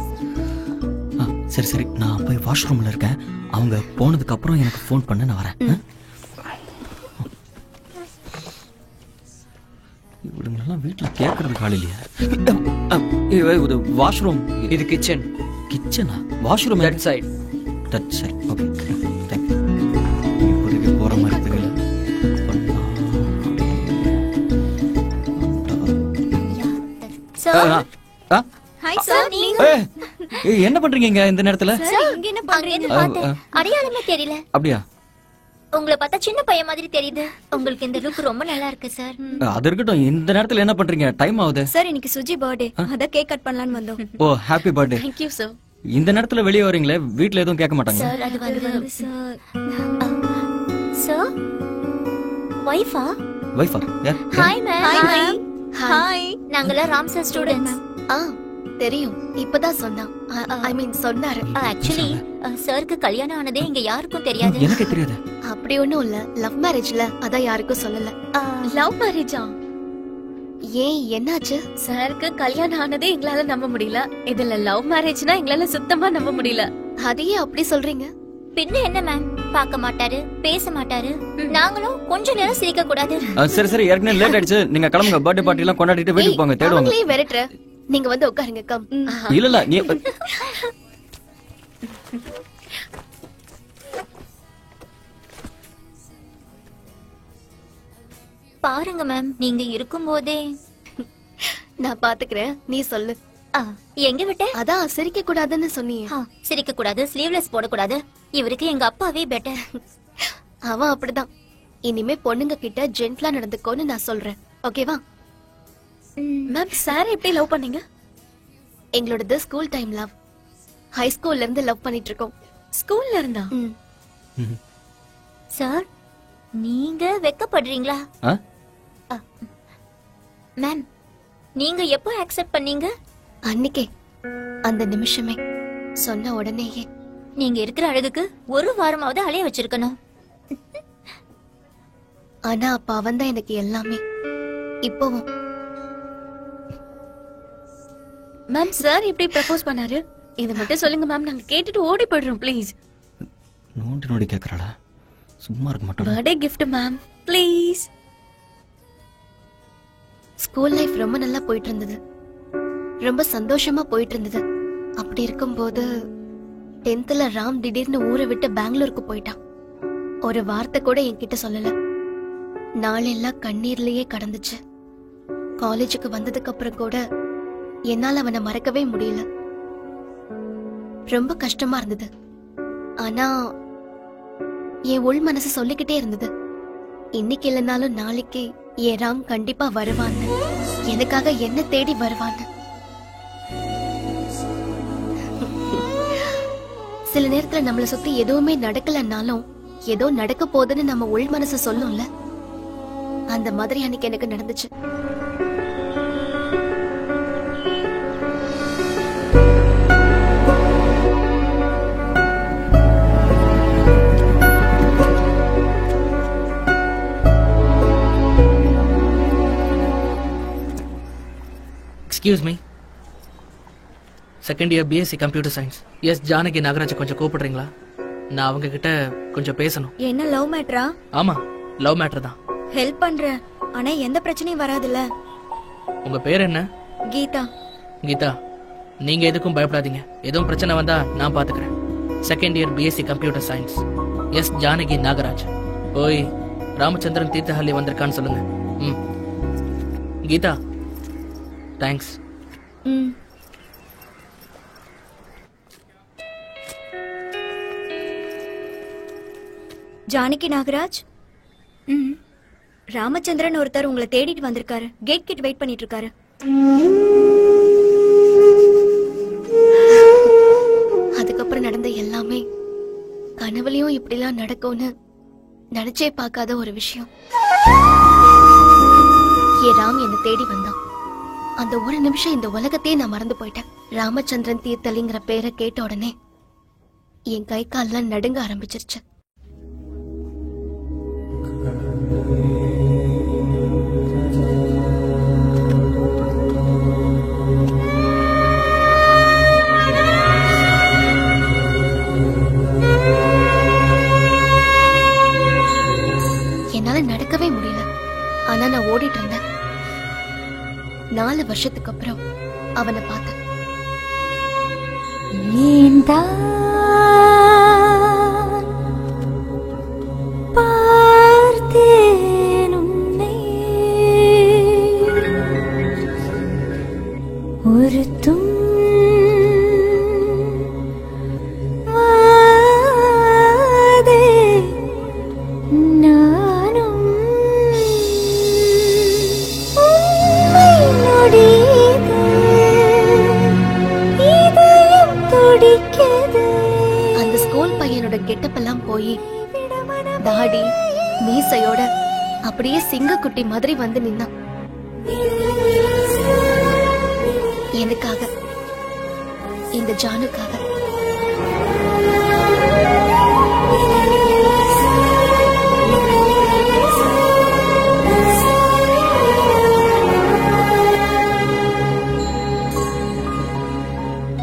சரி சரி, நான் போய் வாஷ்ரூம்ல இருக்கேன். அவங்க போனதுக்கு அப்புறம் எனக்கு ஃபோன் பண்ண, நான் வரேன். இவனுங்கெல்லாம் வீட்டுல கேட்கறது கால் இல்லையா? இது வாஷ்ரூம். இது கிச்சன். கிச்சனா? Washroom that side. That side. Okay, thank you. இப்போதைக்கு போற மாதிரி தெரியல. சார். ஆ? Hi sir. நீங்க ஏய், என்ன பண்றீங்க இங்க இந்த நேரத்துல? சார், இங்க என்ன பண்றீங்க? பார்த்தேன், அடையாளமே தெரியல. அப்படியா? உங்களை பார்த்தா சின்ன பையன் மாதிரி தெரியுது. உங்களுக்கு இந்த லுக் ரொம்ப நல்லா இருக்கு சார். அது இருக்கட்டும், இந்த நேரத்துல என்ன பண்றீங்க? டைம் ஆகுது. சார், இன்னைக்கு சுஜி பர்த்டே, அத கேக் கட் பண்ணலாம்னு வந்தோம். Oh, happy birthday. Thank you sir. இந்த நேரத்துல வெளியே வரீங்களே, வீட்ல எதுவும் கேட்க மாட்டாங்க? சார், அது வந்து சார். சார் வைஃபா? வைஃபா யார்? Hi ma'am. Hi. ஹாய். நாங்கலாம் ராம் சார் ஸ்டூடண்ட்ஸ். தெரியும். இப்பதான் சொன்னா. ஐ மீன் சொன்னாரு. ஆக்சுவலி சருக்கு கல்யாணம் ஆனதே இங்க யாருக்கும் தெரியாது. எனக்கு தெரியாது. அப்படி ஒண்ணும் இல்ல. லவ் மேரேஜ்ல அதான் யாருக்கும் சொல்லல. லவ் மேரேஜா? ஏன் என்னாச்சு? சருக்கு கல்யாணம் ஆனதே எங்களால நம்ப முடியல. இதுல லவ் மேரேஜ்னா எங்களால சுத்தமா நம்ப முடியல. அதையே அப்படி சொல்றீங்க? பின்ன என்ன மேம், பார்க்க மாட்டாரு, பேச மாட்டாரு. நாங்களும் கொஞ்ச நேரம் சிரிக்க கூடாது. சரி சரி, ஏற்கனவே லேட் ஆயிடுச்சு. நீங்க கிளம்புங்க. பர்த்டே பார்ட்டி எல்லாம் கொண்டாடிட்டு வீட்டுக்கு போங்க. தேடுவாங்க. அவங்களே விரட்டுற. நீங்க வந்து உட்காருங்க. கம். இல்ல இல்ல நீ பாருங்க மேம், நீங்க இருக்கும்போதே நான் பாத்துக்கிறேன். நீ சொல்லு. எங்க விட்ட? அதான் சிரிக்க கூடாதுன்னு சொன்னீங்க. சிரிக்க கூடாது, ஸ்லீவ்லெஸ் போடக்கூடாது. இவருக்கு எங்க அப்பாவே பெட்டர். அவன் அப்படிதான். இனிமே பொண்ணுங்க கிட்ட ஜென்ட்லா நடந்துக்கோன்னு நான் சொல்றேன். ஓகேவா? மேம், சார் எப்படி லவ் பண்ணீங்க? எங்களோடது ஸ்கூல் டைம் லவ். ஹை ஸ்கூல்ல இருந்து லவ் பண்ணிட்டு இருக்கோம். ஸ்கூல்ல இருந்தா? சார், நீங்க வெக்கப்படுறீங்களா? மேம், நீங்க எப்போ அக்செப்ட் பண்ணீங்க? அன்னிக்கே, அந்த நிமிஷமே, சொன்ன உடனேயே. நீங்க இருக்கிற அழகுக்கு ஒரு வாரமாவது அலைய வச்சிருக்கணும். ஆனா அப்ப அவன் தான் எனக்கு எல்லாமே. இப்போவும். மேம், சார் எப்படி ப்ரப்போஸ் பண்ணாரு? இத மட்டும் சொல்லுங்க மேம், நாங்க கேட்டுட்டு ஓடி போயிடுறோம் ப்ளீஸ். நோண்டி நோண்டி கேக்குறாளா? சும்மா இருக்க மாட்டோம். Birthday gift ma'am, please. School life ரொம்ப நல்லா போயிட்டு இருந்தது. ரொம்ப சந்தோஷமா போயிட்டு இருந்தது. அப்படி இருக்கும்போது 10th ராம் திடீர்னு ஊரை விட்டு பெங்களூருக்கு போயிட்டான். ஒரு வார்த்தை கூட என்கிட்ட சொல்லல. நாளெல்லாம் கண்ணீர்லயே கடந்துச்சு. காலேஜுக்கு வந்ததுக்கு அப்புறம் கூட என்னால அவனை மறக்கவே முடியல. ரொம்ப கஷ்டமா இருந்தது. ஆனா என் உள் மனசு சொல்லிக்கிட்டே இருந்தது, இன்னைக்கு இல்லைனாலும் நாளைக்கு என் ராம் கண்டிப்பா வருவான்னு, எனக்காக என்ன தேடி வருவான்னு. சில நேரத்துல நம்மள சுத்தி எதுவுமே நடக்கலன்னாலும் ஏதோ நடக்க போகுதுன்னு நம்ம உள் மனசு சொல்லும்ல, அந்த மாதிரி அன்னைக்கு எனக்கு நடந்துச்சு. Excuse me, second year BSc computer science. S Janaki Nagaraj கொஞ்சம் கூப்பிடுறீங்களா? நான் அவங்க கிட்ட கொஞ்சம் பேசணும். என்ன லவ் மேட்டரா? ஆமா, லவ் மேட்டர் தான். ஹெல்ப் பண்றேன், ஆனா எந்த பிரச்சனையும் வராதுல்ல. உங்க பேர் என்ன? கீதா. கீதா, நீங்க எதுக்கும் பயப்படாதீங்க. எதுவும் பிரச்சனை வந்தா நான் பாத்துக்கிறேன். Second year BSc computer science, S Janaki Nagaraj. ஓய், ராமச்சந்திரன் தீர்த்தஹள்ளி வந்திருக்கான்னு சொல்லுங்க. கீதா, தேங்க்ஸ். ஜானகி நாகராஜ், ராமச்சந்திரன் ஒருத்தர் உங்களை தேடிட்டு வந்திருக்காரு. கேட் கிட்ட வெயிட் பண்ணிட்டு இருக்காரு. அதுக்கப்புறம் நடந்த எல்லாமே கனவுலயும் இப்படிலாம் நடக்கும்னு நினைச்சே பார்க்காத ஒரு விஷயம். ஏ ராம் என்ன தேடி வந்தான். அந்த ஒரு நிமிஷம் இந்த உலகத்தையே நான் மறந்து போயிட்டேன். ராமச்சந்திரன் தீர்த்தலிங்கிற பேரை கேட்ட உடனே என் கை கால்லாம் நடுங்க ஆரம்பிச்சிருச்சு. என்னால நடக்கவே முடியல. ஆனா நான் ஓடிட்டு இருந்தேன். 4 வருஷத்துக்கு அப்புறம் அவனை பார்த்தேன். ஒரு அந்த ஸ்கூல் பையனோட கெட்டப்பெல்லாம் போய் தாடி மீசையோட அப்படியே சிங்கக்குட்டி மாதிரி வந்து நின்னான். எனக்காக, இந்த ஜானுக்காக.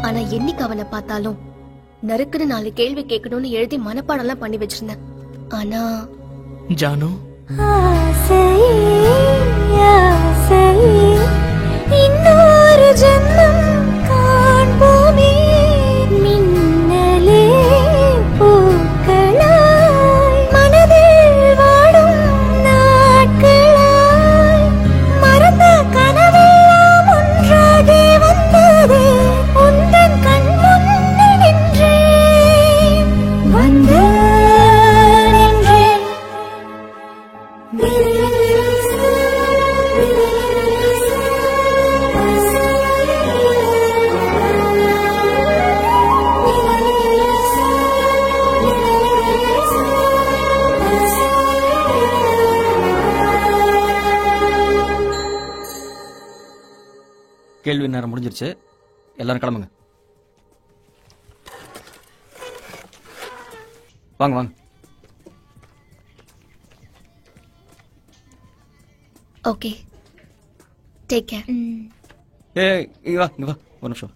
ஆனா என்னைக்கு அவனை பார்த்தாலும் நறுக்குன்னு 4 கேள்வி கேட்கணும்னு எழுதி மனப்பாடம்லாம் பண்ணி வச்சிருந்தேன். ஆனா ஜானு, இன்னொரு ஜென்மம் காண்போமே, மின்னலே பூக்களாய் மனதில் வாடும் நாட்களாய் மறந்த கனவெல்லாம் ஒன்றாகி வந்தது, உந்தன் கண் முன்னே நின்றேன், வந்து நின்றேன். கேள்வி நேரம் முடிஞ்சிருச்சு, எல்லாரும் கிளம்புங்க. வாங்க வாங்க. Okay, take care. ஏய், இங்க வா இங்க வா, ஒரு நிமிஷம்.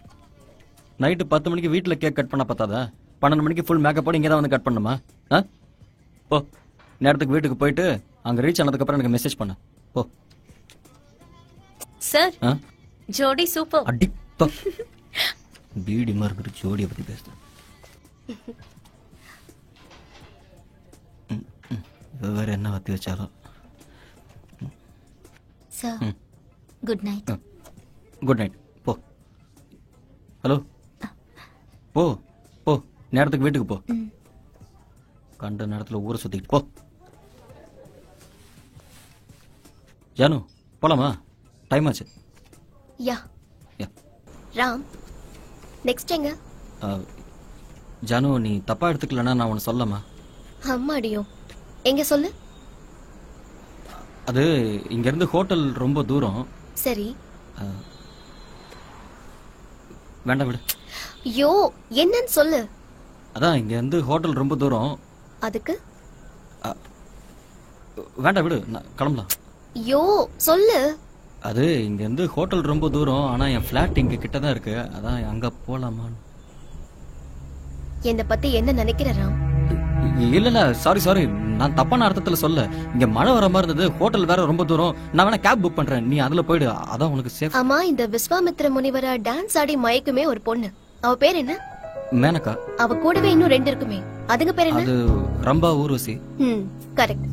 நைட்டு 10 மணிக்கு வீட்டில் கேக் கட் பண்ண பார்த்தாதா? 12 மணிக்கு ஃபுல் மேக்கப் போட்டு இங்கே தான் வந்து கட் பண்ணுமா? ஆ போ, நேரத்துக்கு வீட்டுக்கு போயிட்டு அங்கே ரீச் ஆனதுக்கப்புறம் எனக்கு மெசேஜ் பண்ண போ. சார், ஆ ஜோடி சூப்பர். அடிப்பா, பீடி மார்க்கிற ஜோடியை பற்றி பேசுகிறேன். வேற என்ன வத்தி வச்சாலும். Sir, good night. Good night. போ. ஹலோ, போ போ, நேரத்துக்கு வீட்டுக்கு போ. கண்ட நேரத்தில் ஊரை சுத்திக்கிட்டு போ. ஜானு, போலாமா? டைம் ஆச்சு. யா யா. ராம், நெக்ஸ்ட் எங்க? ஜானு, நீ தப்பா எடுத்துக்கலன்னா நான் உன்னை சொல்லமா? அம்மாடியோ, எங்க சொல்லு. அது இங்கிருந்து ஹோட்டல் ரொம்ப தூரம். சரி. வேண்டாம் விடு. ஐயோ, என்னன்னு சொல்லு. அதான் இங்கிருந்து ஹோட்டல் ரொம்ப தூரம். அதுக்கு வேண்டாம் விடு, நான் கிளம்பலாம். ஐயோ சொல்லு. அது இங்கிருந்து ஹோட்டல் ரொம்ப தூரம், ஆனா என் ஃபிளாட் இங்க கிட்ட தான் இருக்கு. அதான் அங்க போலாமா? என்ன பத்தி என்ன நினைக்கிற ராம்? இல்ல இல்ல, சாரி சாரி, நான் தப்பான அர்த்தத்துல சொல்ல. இங்க மழை வர மாதிரி இருந்தது, ஹோட்டல் வேற ரொம்ப தூரம். நான் வேணா கேப் புக் பண்றேன், நீ அதுல போயிடு, அதான் உனக்கு சேஃப். ஆமா, இந்த விஸ்வாமித்ர முனிவர டான்ஸ் ஆடி மயக்குமே ஒரு பொண்ணு, அவ பேர் என்ன? மேனகா. அவ கூடவே இன்னும் 2 இருக்குமே, அதுங்க பேர் என்ன? அது ரம்பா, ஊர்வசி. கரெக்ட்.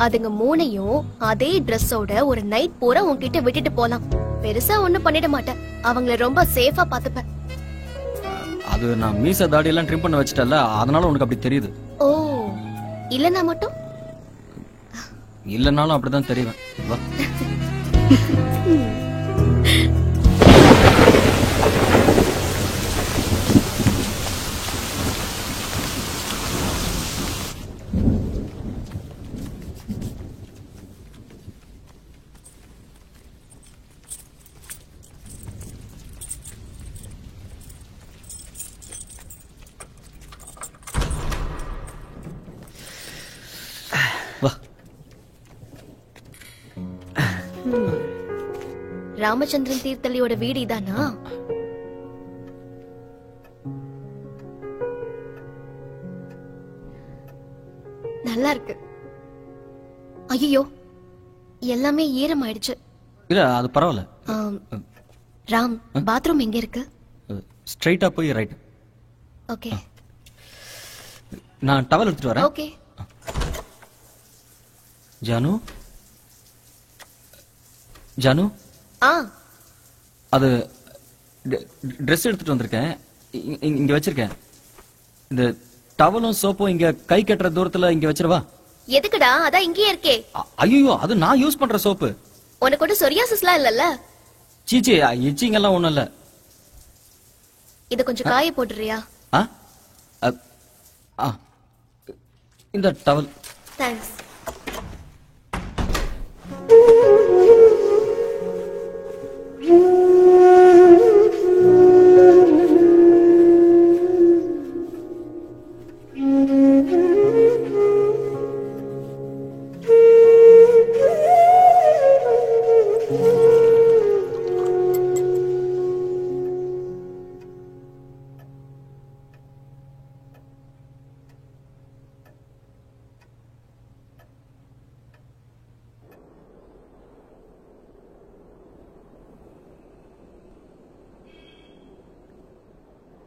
அதுங்க 3யும் அதே ட்ரெஸ்ஸோட ஒரு நைட் பூரா உன்கிட்ட விட்டுட்டு போலாம். பெருசா ஒண்ணும் பண்ணிட மாட்டேன், அவங்கள ரொம்ப சேஃபா பாத்துப்பேன். அது நான் மீச தாடி எல்லாம் ட்ரிம் பண்ண வச்சிட்டல, அதனால உனக்கு அப்படி தெரியுது. ஓ, இல்லனா மட்டும்? இல்லனாலும் அப்படிதான் தெரியும். வா. ராமச்சந்திரன் தீர்த்தலியோட வீடு இதானா? நல்லா இருக்கு. ஐயோ, எல்லாமே ஈரம் ஆயிடுச்சு. இல்ல, அது பரவாயில்ல. ராம், பாத்ரூம் எங்க இருக்கு? ஸ்ட்ரைட்டா போய் ரைட். ஓகே, நான் டவல் எடுத்துட்டு வரேன். ஓகே. ஜானு, ஜானு, அது ட்ரெஸ் எடுத்துட்டு வந்திருக்கேன், இங்க வச்சிருக்கேன். இந்த டவலும் சோப்பும் இங்க கை கட்டுற தூரத்துல இங்க வச்சிருவா. எதுக்குடா? அதான் இங்கேயே இருக்கே. ஐயோ, அது நான் யூஸ் பண்ற சோப்பு. உனக்கு கூட சொரியாசிஸ்லாம் இல்லல்ல? சீச்சி, இச்சிங் எல்லாம் ஒண்ணும் இல்ல. இத கொஞ்சம் காய போட்டுறியா? இந்த டவல். தேங்க்ஸ்.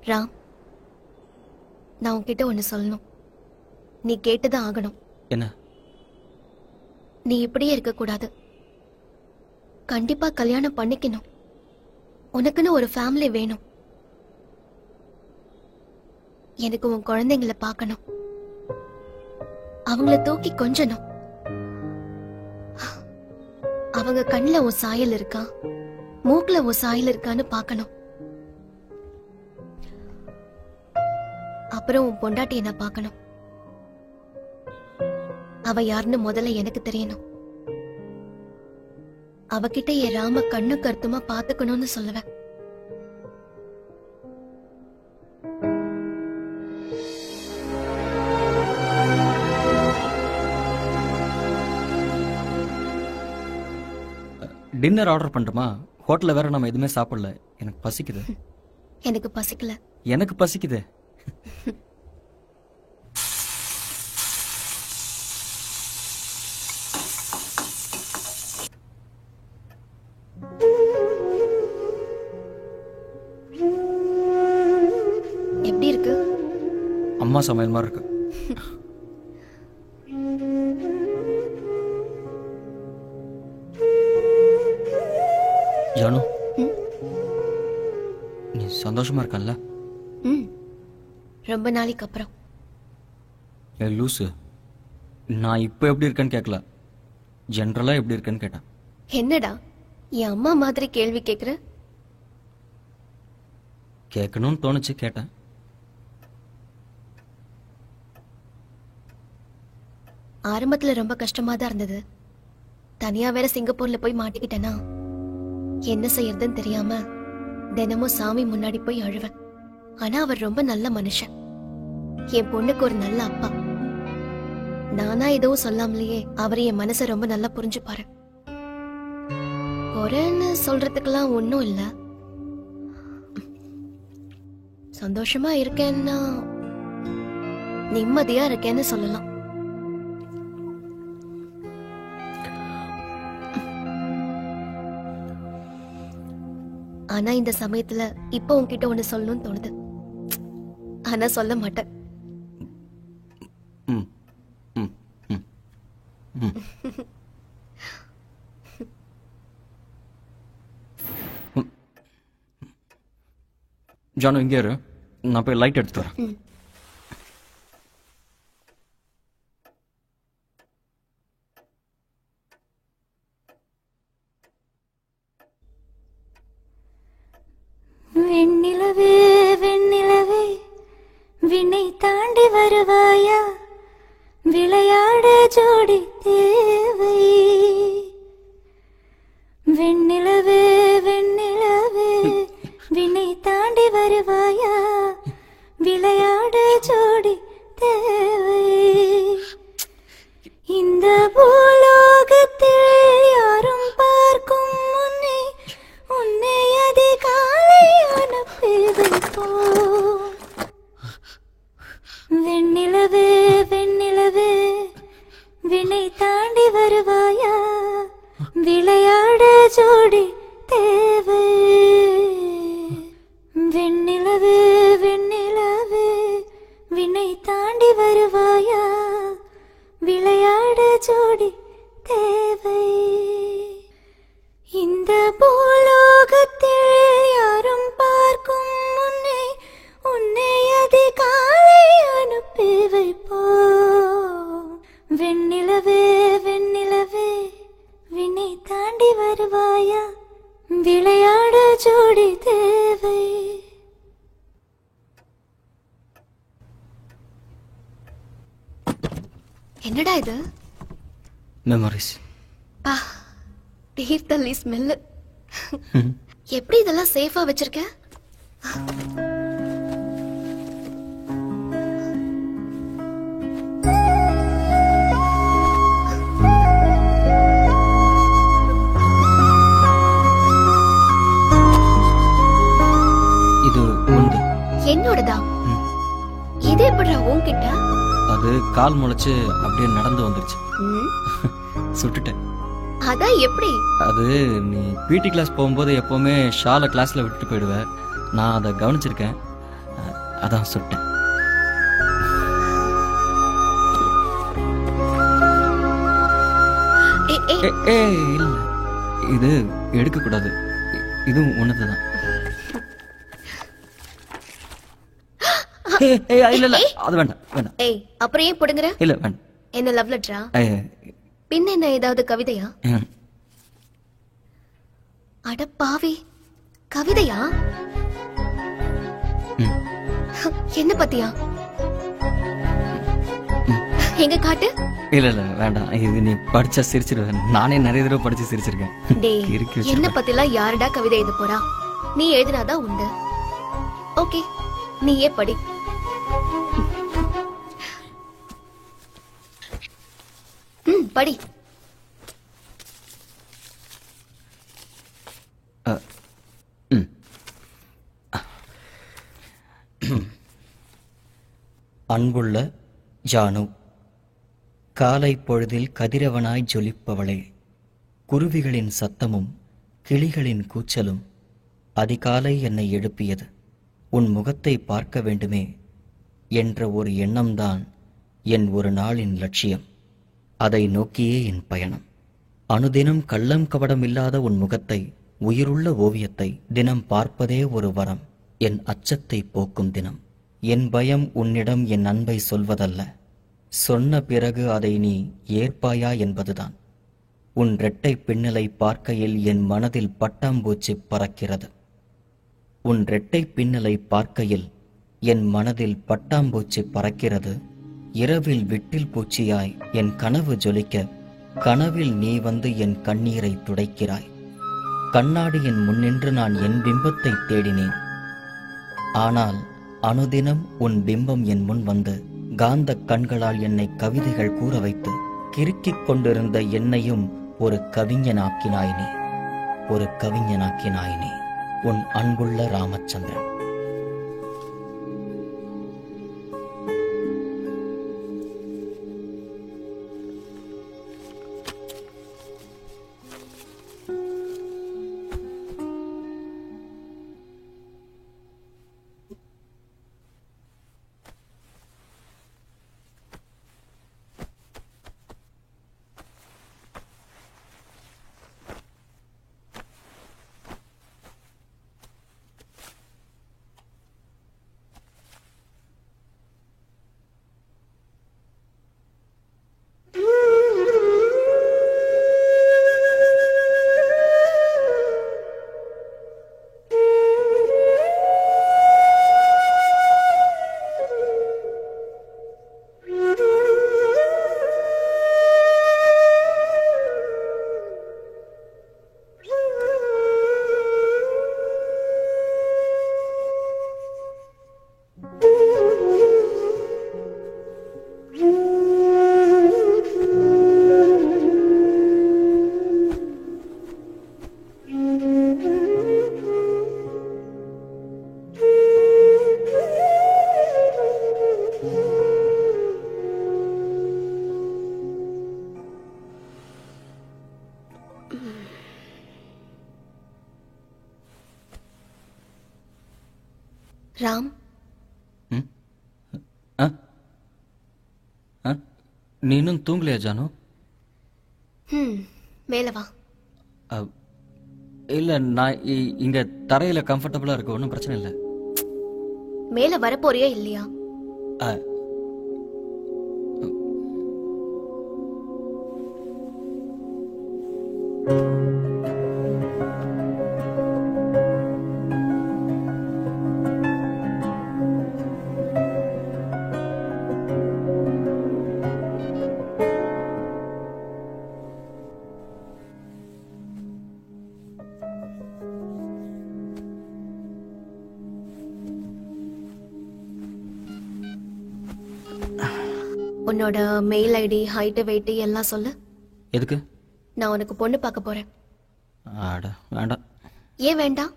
ராம், நான் உன்கிட்ட ஒன்னு சொல்லணும். நீ கேட்டுதான் ஆகணும். என்ன? நீ இப்படியே இருக்க கூடாது. கண்டிப்பா கல்யாணம் பண்ணிக்கணும். உனக்குன்னு ஒரு ஃபேமிலி வேணும். எனக்கு உன் குழந்தைங்களை பார்க்கணும். அவங்கள தூக்கி கொஞ்சணும். அவங்க கண்ணுல ஒரு சாயல் இருக்கா, மூக்குல ஒரு சாயல் இருக்கான்னு பார்க்கணும். அப்புறம் உன் பொண்டாட்டி என்ன பார்க்கணும். அவ யாருன்னு முதல்ல எனக்கு தெரியணும். அவகிட்ட என் ராம கண்ணு கருத்துமா பாத்துக்கணும்னு சொல்லுவேன். டின்னர் ஆர்டர் பண்ணட்டுமா? ஹோட்டல்ல வேற நம்ம எதுவுமே சாப்பிடல. எனக்கு பசிக்குது. எனக்கு பசிக்கல. எனக்கு பசிக்குது. எப்படி இருக்கு? அம்மா சமையல் மாதிரி இருக்கு. ஜானு, நீ சந்தோஷமா இருக்கல்ல? ரொம்ப நாளைக்கு அப்புறம். லூசு, நான் இப்ப எப்படி இருக்கேன்னு கேட்கல, ஜென்ரலா எப்படி இருக்கேன்னு கேட்டேன். என்னடா என் அம்மா மாதிரி கேள்வி கேக்குற? கேட்கணும்னு தோணுச்சு, கேட்டேன். ஆரம்பத்துல ரொம்ப கஷ்டமா தான் இருந்தது. தனியா வேற சிங்கப்பூர்ல போய் மாட்டிக்கிட்டேனா என்ன செய்யறதுன்னு தெரியாம தினமும் சாமி முன்னாடி போய் அழுவேன். ஆனா அவர் ரொம்ப நல்ல மனுஷன். என் பொண்ணுக்கு ஒரு நல்ல அப்பா. நானா எதுவும் சொல்லாமலேயே அவர் என் மனசை ரொம்ப நல்லா புரிஞ்சுப்பாரு. குறைன்னு சொல்றதுக்கெல்லாம் ஒன்னும் இல்ல. சந்தோஷமா இருக்கேன்னா நிம்மதியா இருக்கேன்னு சொல்லலாம். ஆனா இந்த சமயத்துல இப்ப உன்கிட்ட ஒண்ணு சொல்லணும்னு தோணுது. ஆனா சொல்ல மாட்டேன். ஜானு, இங்கே இரு, நான் போய் லைட் எடுத்துட்டு வரேன். வெண்ணிலவே வெண்ணிலவே விண்ணை தாண்டி வருவாயா, விளையாட ஜோடி தேவை. வெண்ணிலவே வெண்ணிலவே விண்ணை தாண்டி வருவாயா, விளையாட ஜோடி தேவை. இந்த பூலோகத்தில் யாரும் பார்க்கும் முன்னே உன்னை அதிகாலை அனுப்பி வைப்போம். வெண்ணிலவே வெண்ணிலவே விண்ணை தாண்டி வருவாயா, விளையாட ஜோடி தேவை. வெண்ணிலவே வெண்ணிலவே விண்ணை தாண்டி வருவாயா, விளையாட ஜோடி தேவை. இந்த பூலோகத்தில் யாரும் பார்க்கும் முன்னே உன்னை அதிகாலை அனுப்பி வைப்போம். வெண்ணிலவே வெண்ணிலவே விண்ணை தாண்டி வருவாயா, விளையாட ஜோடி தேவை. என்னடா இது? மெமரிஸ். தீர்த்தல்லி ஸ்மெல். எப்படி இதெல்லாம் சேஃபா வச்சிருக்க? இது உண்டு. என்னோடதா? இது எப்படிடா உன்கிட்ட? அது கால் முளைச்சு அப்படியே நடந்து வந்துருச்சு. சுட்டுட்டேன். அதான் எப்படி? அது நீ பிடி கிளாஸ் போகும்போது எப்பவுமே ஷாலை கிளாஸ்ல விட்டுட்டு போயிடுவேன். நான் அதை கவனிச்சிருக்கேன். அதான் சுட்டேன். இல்ல, இது எடுக்க கூடாது. இதுவும் உனதுதான். இல்ல இல்ல, அது வேண்டாம் வேண்டாம். ஏய், அப்புறம் ஏன் புடுங்குற? இல்ல வேண்டாம். என்ன லவ் லெட்டரா? பின்ன என்ன ஏதாவது கவிதையா? அட பாவி, கவிதையா? என்ன பத்தியா? எங்க காட்டு. இல்ல இல்ல வேண்டாம், இது நீ படிச்சா சிரிச்சிருவேன். நானே நிறைய தடவை படிச்சு சிரிச்சிருக்கேன். டேய், என்ன பத்திலாம் யாருடா கவிதை எழுத போறா? நீ எழுதினாதான் உண்டு. ஓகே, நீயே படி. படி. அன்புள்ள ஜானு, காலை பொழுதில் கதிரவனாய் ஜொலிப்பவளே, குருவிகளின் சத்தமும் கிளிகளின் கூச்சலும் அதிகாலை என்னை எழுப்பியது. உன் முகத்தை பார்க்க வேண்டுமே என்ற ஒரு எண்ணம்தான் என் ஒரு நாளின் லட்சியம். அதை நோக்கியே என் பயணம். அனுதினம் கள்ளம் கபடம் இல்லாத உன் முகத்தை, உயிருள்ள ஓவியத்தை தினம் பார்ப்பதே ஒரு வரம். என் அச்சத்தை போக்கும் தினம். என் பயம் உன்னிடம் என் அன்பை சொல்வதல்ல, சொன்ன பிறகு அதை நீ ஏற்பாயா என்பதுதான். உன் இரட்டை பின்னலை பார்க்கையில் என் மனதில் பட்டாம்பூச்சி பறக்கிறது. உன் இரட்டை பின்னலை பார்க்கையில் என் மனதில் பட்டாம்பூச்சி பறக்கிறது. இரவில் விட்டில் பூச்சியாய் என் கனவு ஜொலிக்க, கனவில் நீ வந்து என் கண்ணீரை துடைக்கிறாய். கண்ணாடியின் முன்னின்று நான் என் பிம்பத்தை தேடினேன். ஆனால் அனுதினம் உன் பிம்பம் என் முன் வந்து காந்த கண்களால் என்னை கவிதைகள் கூற வைத்து கிறுக்கிக் கொண்டிருந்த என்னையும் ஒரு கவிஞனாக்கினாய் நீ. ஒரு கவிஞனாக்கினாய் நீ. உன் அன்புள்ள ராமச்சந்திரன். ராம், நீ இன்னும் தூங்கலையா ஜானு? மேல வா. இல்ல, நான் இங்க தரையில கம்ஃபர்டபுளா இருக்கு, ஒன்றும் பிரச்சனை இல்லை. மேல வரப்போறியா இல்லையா? உன்னோட மெயில் ஐடி, ஹைட், வெயிட் எல்லாம் சொல்லு. எதுக்கு? நான் உனக்கு பொண்ணு பார்க்க போறேன். வேண்டாம். ஏன் வேண்டாம்?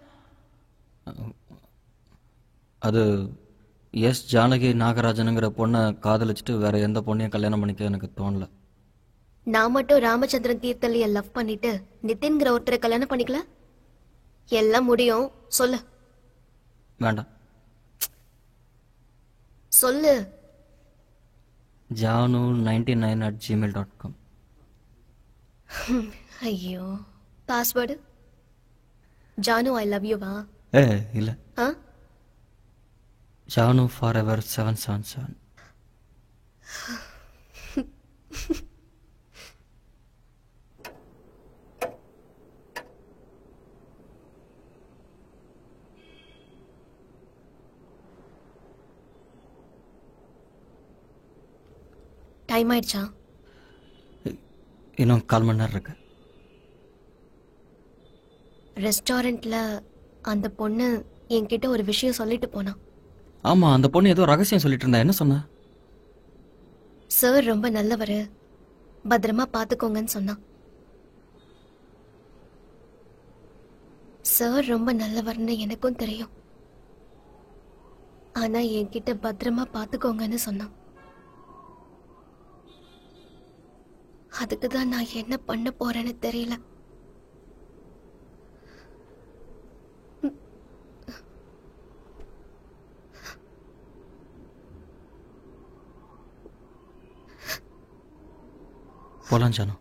அது எஸ் ஜானகி நாகராஜனுங்கிற பொண்ணை காதலிச்சுட்டு வேற எந்த பொண்ணையும் கல்யாணம் பண்ணிக்க எனக்கு தோணல. நான் மட்டும் ராமச்சந்திரன் தீர்த்தலிய லவ் பண்ணிட்டு நிதின்கிற ஒருத்தரை கல்யாணம் பண்ணிக்கல? எல்லாம் முடியும், சொல்லு. வேண்டாம். சொல்லு. janu99@gmail.com. ஐயோ, password Janu I love you வா? இல்ல, ஆ, ஜானு forever 777. டைம் ஆயிடுச்சா? இன்னும் 1/4 மணி நேரம் இருக்கு. ரெஸ்டாரண்ட்ல அந்த பொண்ணு என்கிட்ட ஒரு விஷயம் சொல்லிட்டு போனா. ஆமா, அந்த பொண்ணு ஏதோ ரகசியம் சொல்லிட்டு இருந்தா. என்ன சொன்னா? சார் ரொம்ப நல்லவரு, பத்திரமா பாத்துக்கோங்கன்னு சொன்னா. சார் ரொம்ப நல்லவர்னு எனக்கும் தெரியும். ஆனா என்கிட்ட பத்திரமா பாத்துக்கோங்கன்னு சொன்னா. அதுக்குதான் நான் என்ன பண்ண போறேன்னு தெரியல. போலாம் ஜானு.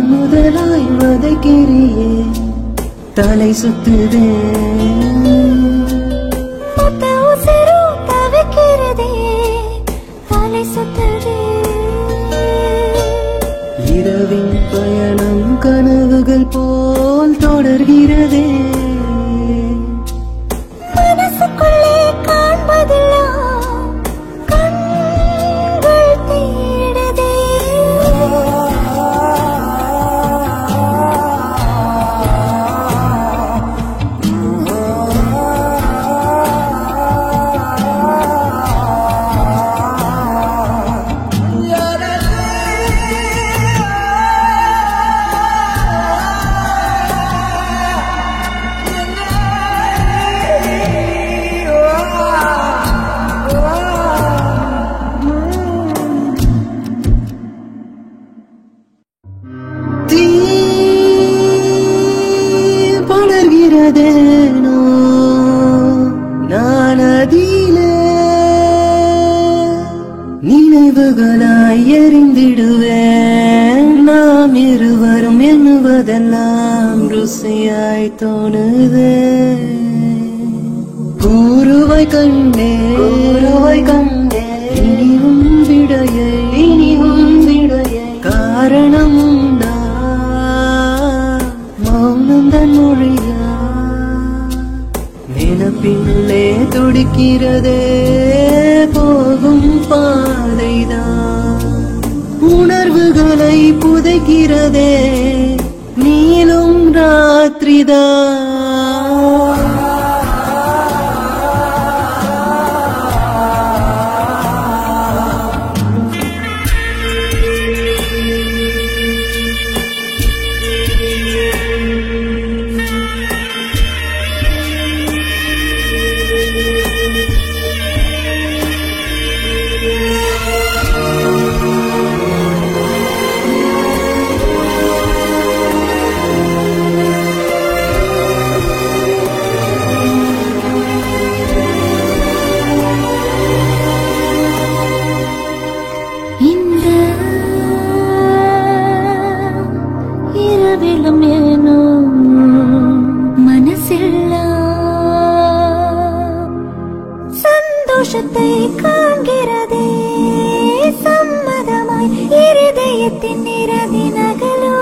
முதலாய் வதைக்கிறியே, தலை சுத்துதே, தலை சுத்துதே. இரவின் பயணம் கனவுகள் போல் தொடர்கிறதே, மனசுக்குள்ளே காண்பதெல்லாம் கண்கள் தேடுதே. தீ படர்கிறதேனோ நான் அதிலே, நினைவுகளாய் எரிந்திடுவேன். நாம் இருவரும் எண்ணுவதெல்லாம் ருசியாய் தோணுதே. கூறுவாய் கண்டே, கூறுவாய் கண்டே, இனிவும் விடையே, இனிவும் விடையே. காரணம் உண்டா, மௌனம் தன் மொழியா, நினப்பினுள்ளே துடிக்கிறதே, போகும் பாதைதான் உணர்வுகளை புதைக்கிறதே, நீளும் ராத்திரிதான். இந்த இரவிலும் ஏனோ மனசெல்லாம் சந்தோஷத்தை காண்கிறதே, சம்மதமாய் இருதயத்தின் நிறதி நகலோ.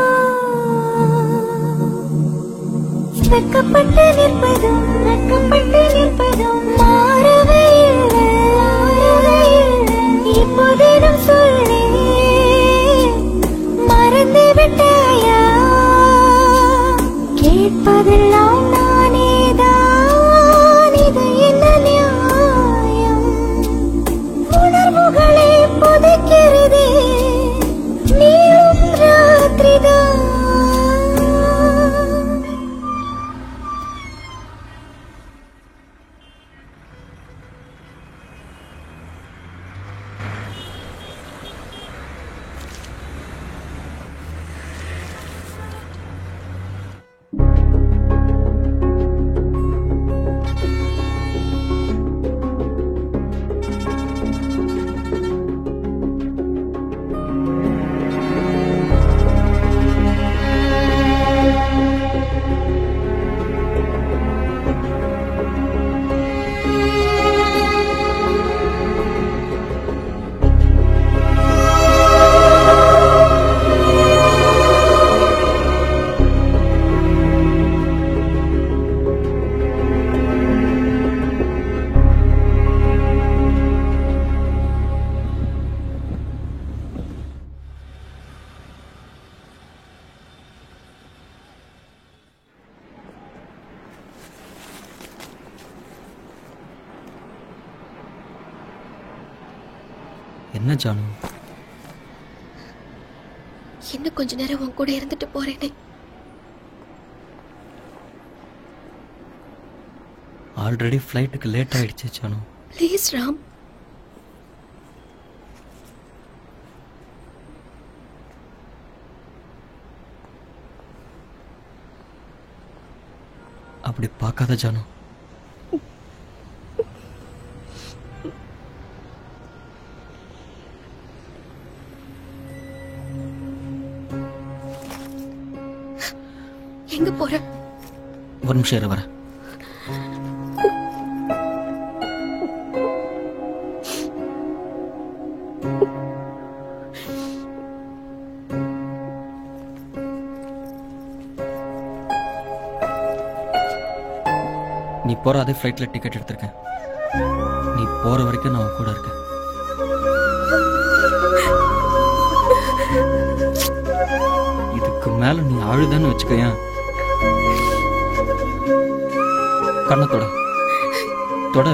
வெக்கப்பட்டு நிற்பதும் மாறவே இல்லை, இப்போதிடம் சொல்லி மறந்து விட்டாயா? கேட்பதெல்லாம் நானேதான். என்ன ஜானு? இன்னும் கொஞ்ச நேரம் உன் கூட இருந்துட்டு போறேனே. ஆல்ரெடி ஃப்ளைட்டுக்கு லேட் ஆயிடுச்சு ஜானு. ப்ளீஸ் ராம். அப்படி பார்க்காத ஜானு. எங்க போற? ஒரு நிமிஷம் இரு, வரேன். நீ போற அதே ஃப்ளைட்ல டிக்கெட் எடுத்திருக்கேன். நீ போற வரைக்கும் நான் உன் கூட இருக்கேன். இதுக்கு மேல நீ அழுதான்னு வச்சுக்கயேன். கண்ணை தொட தொட.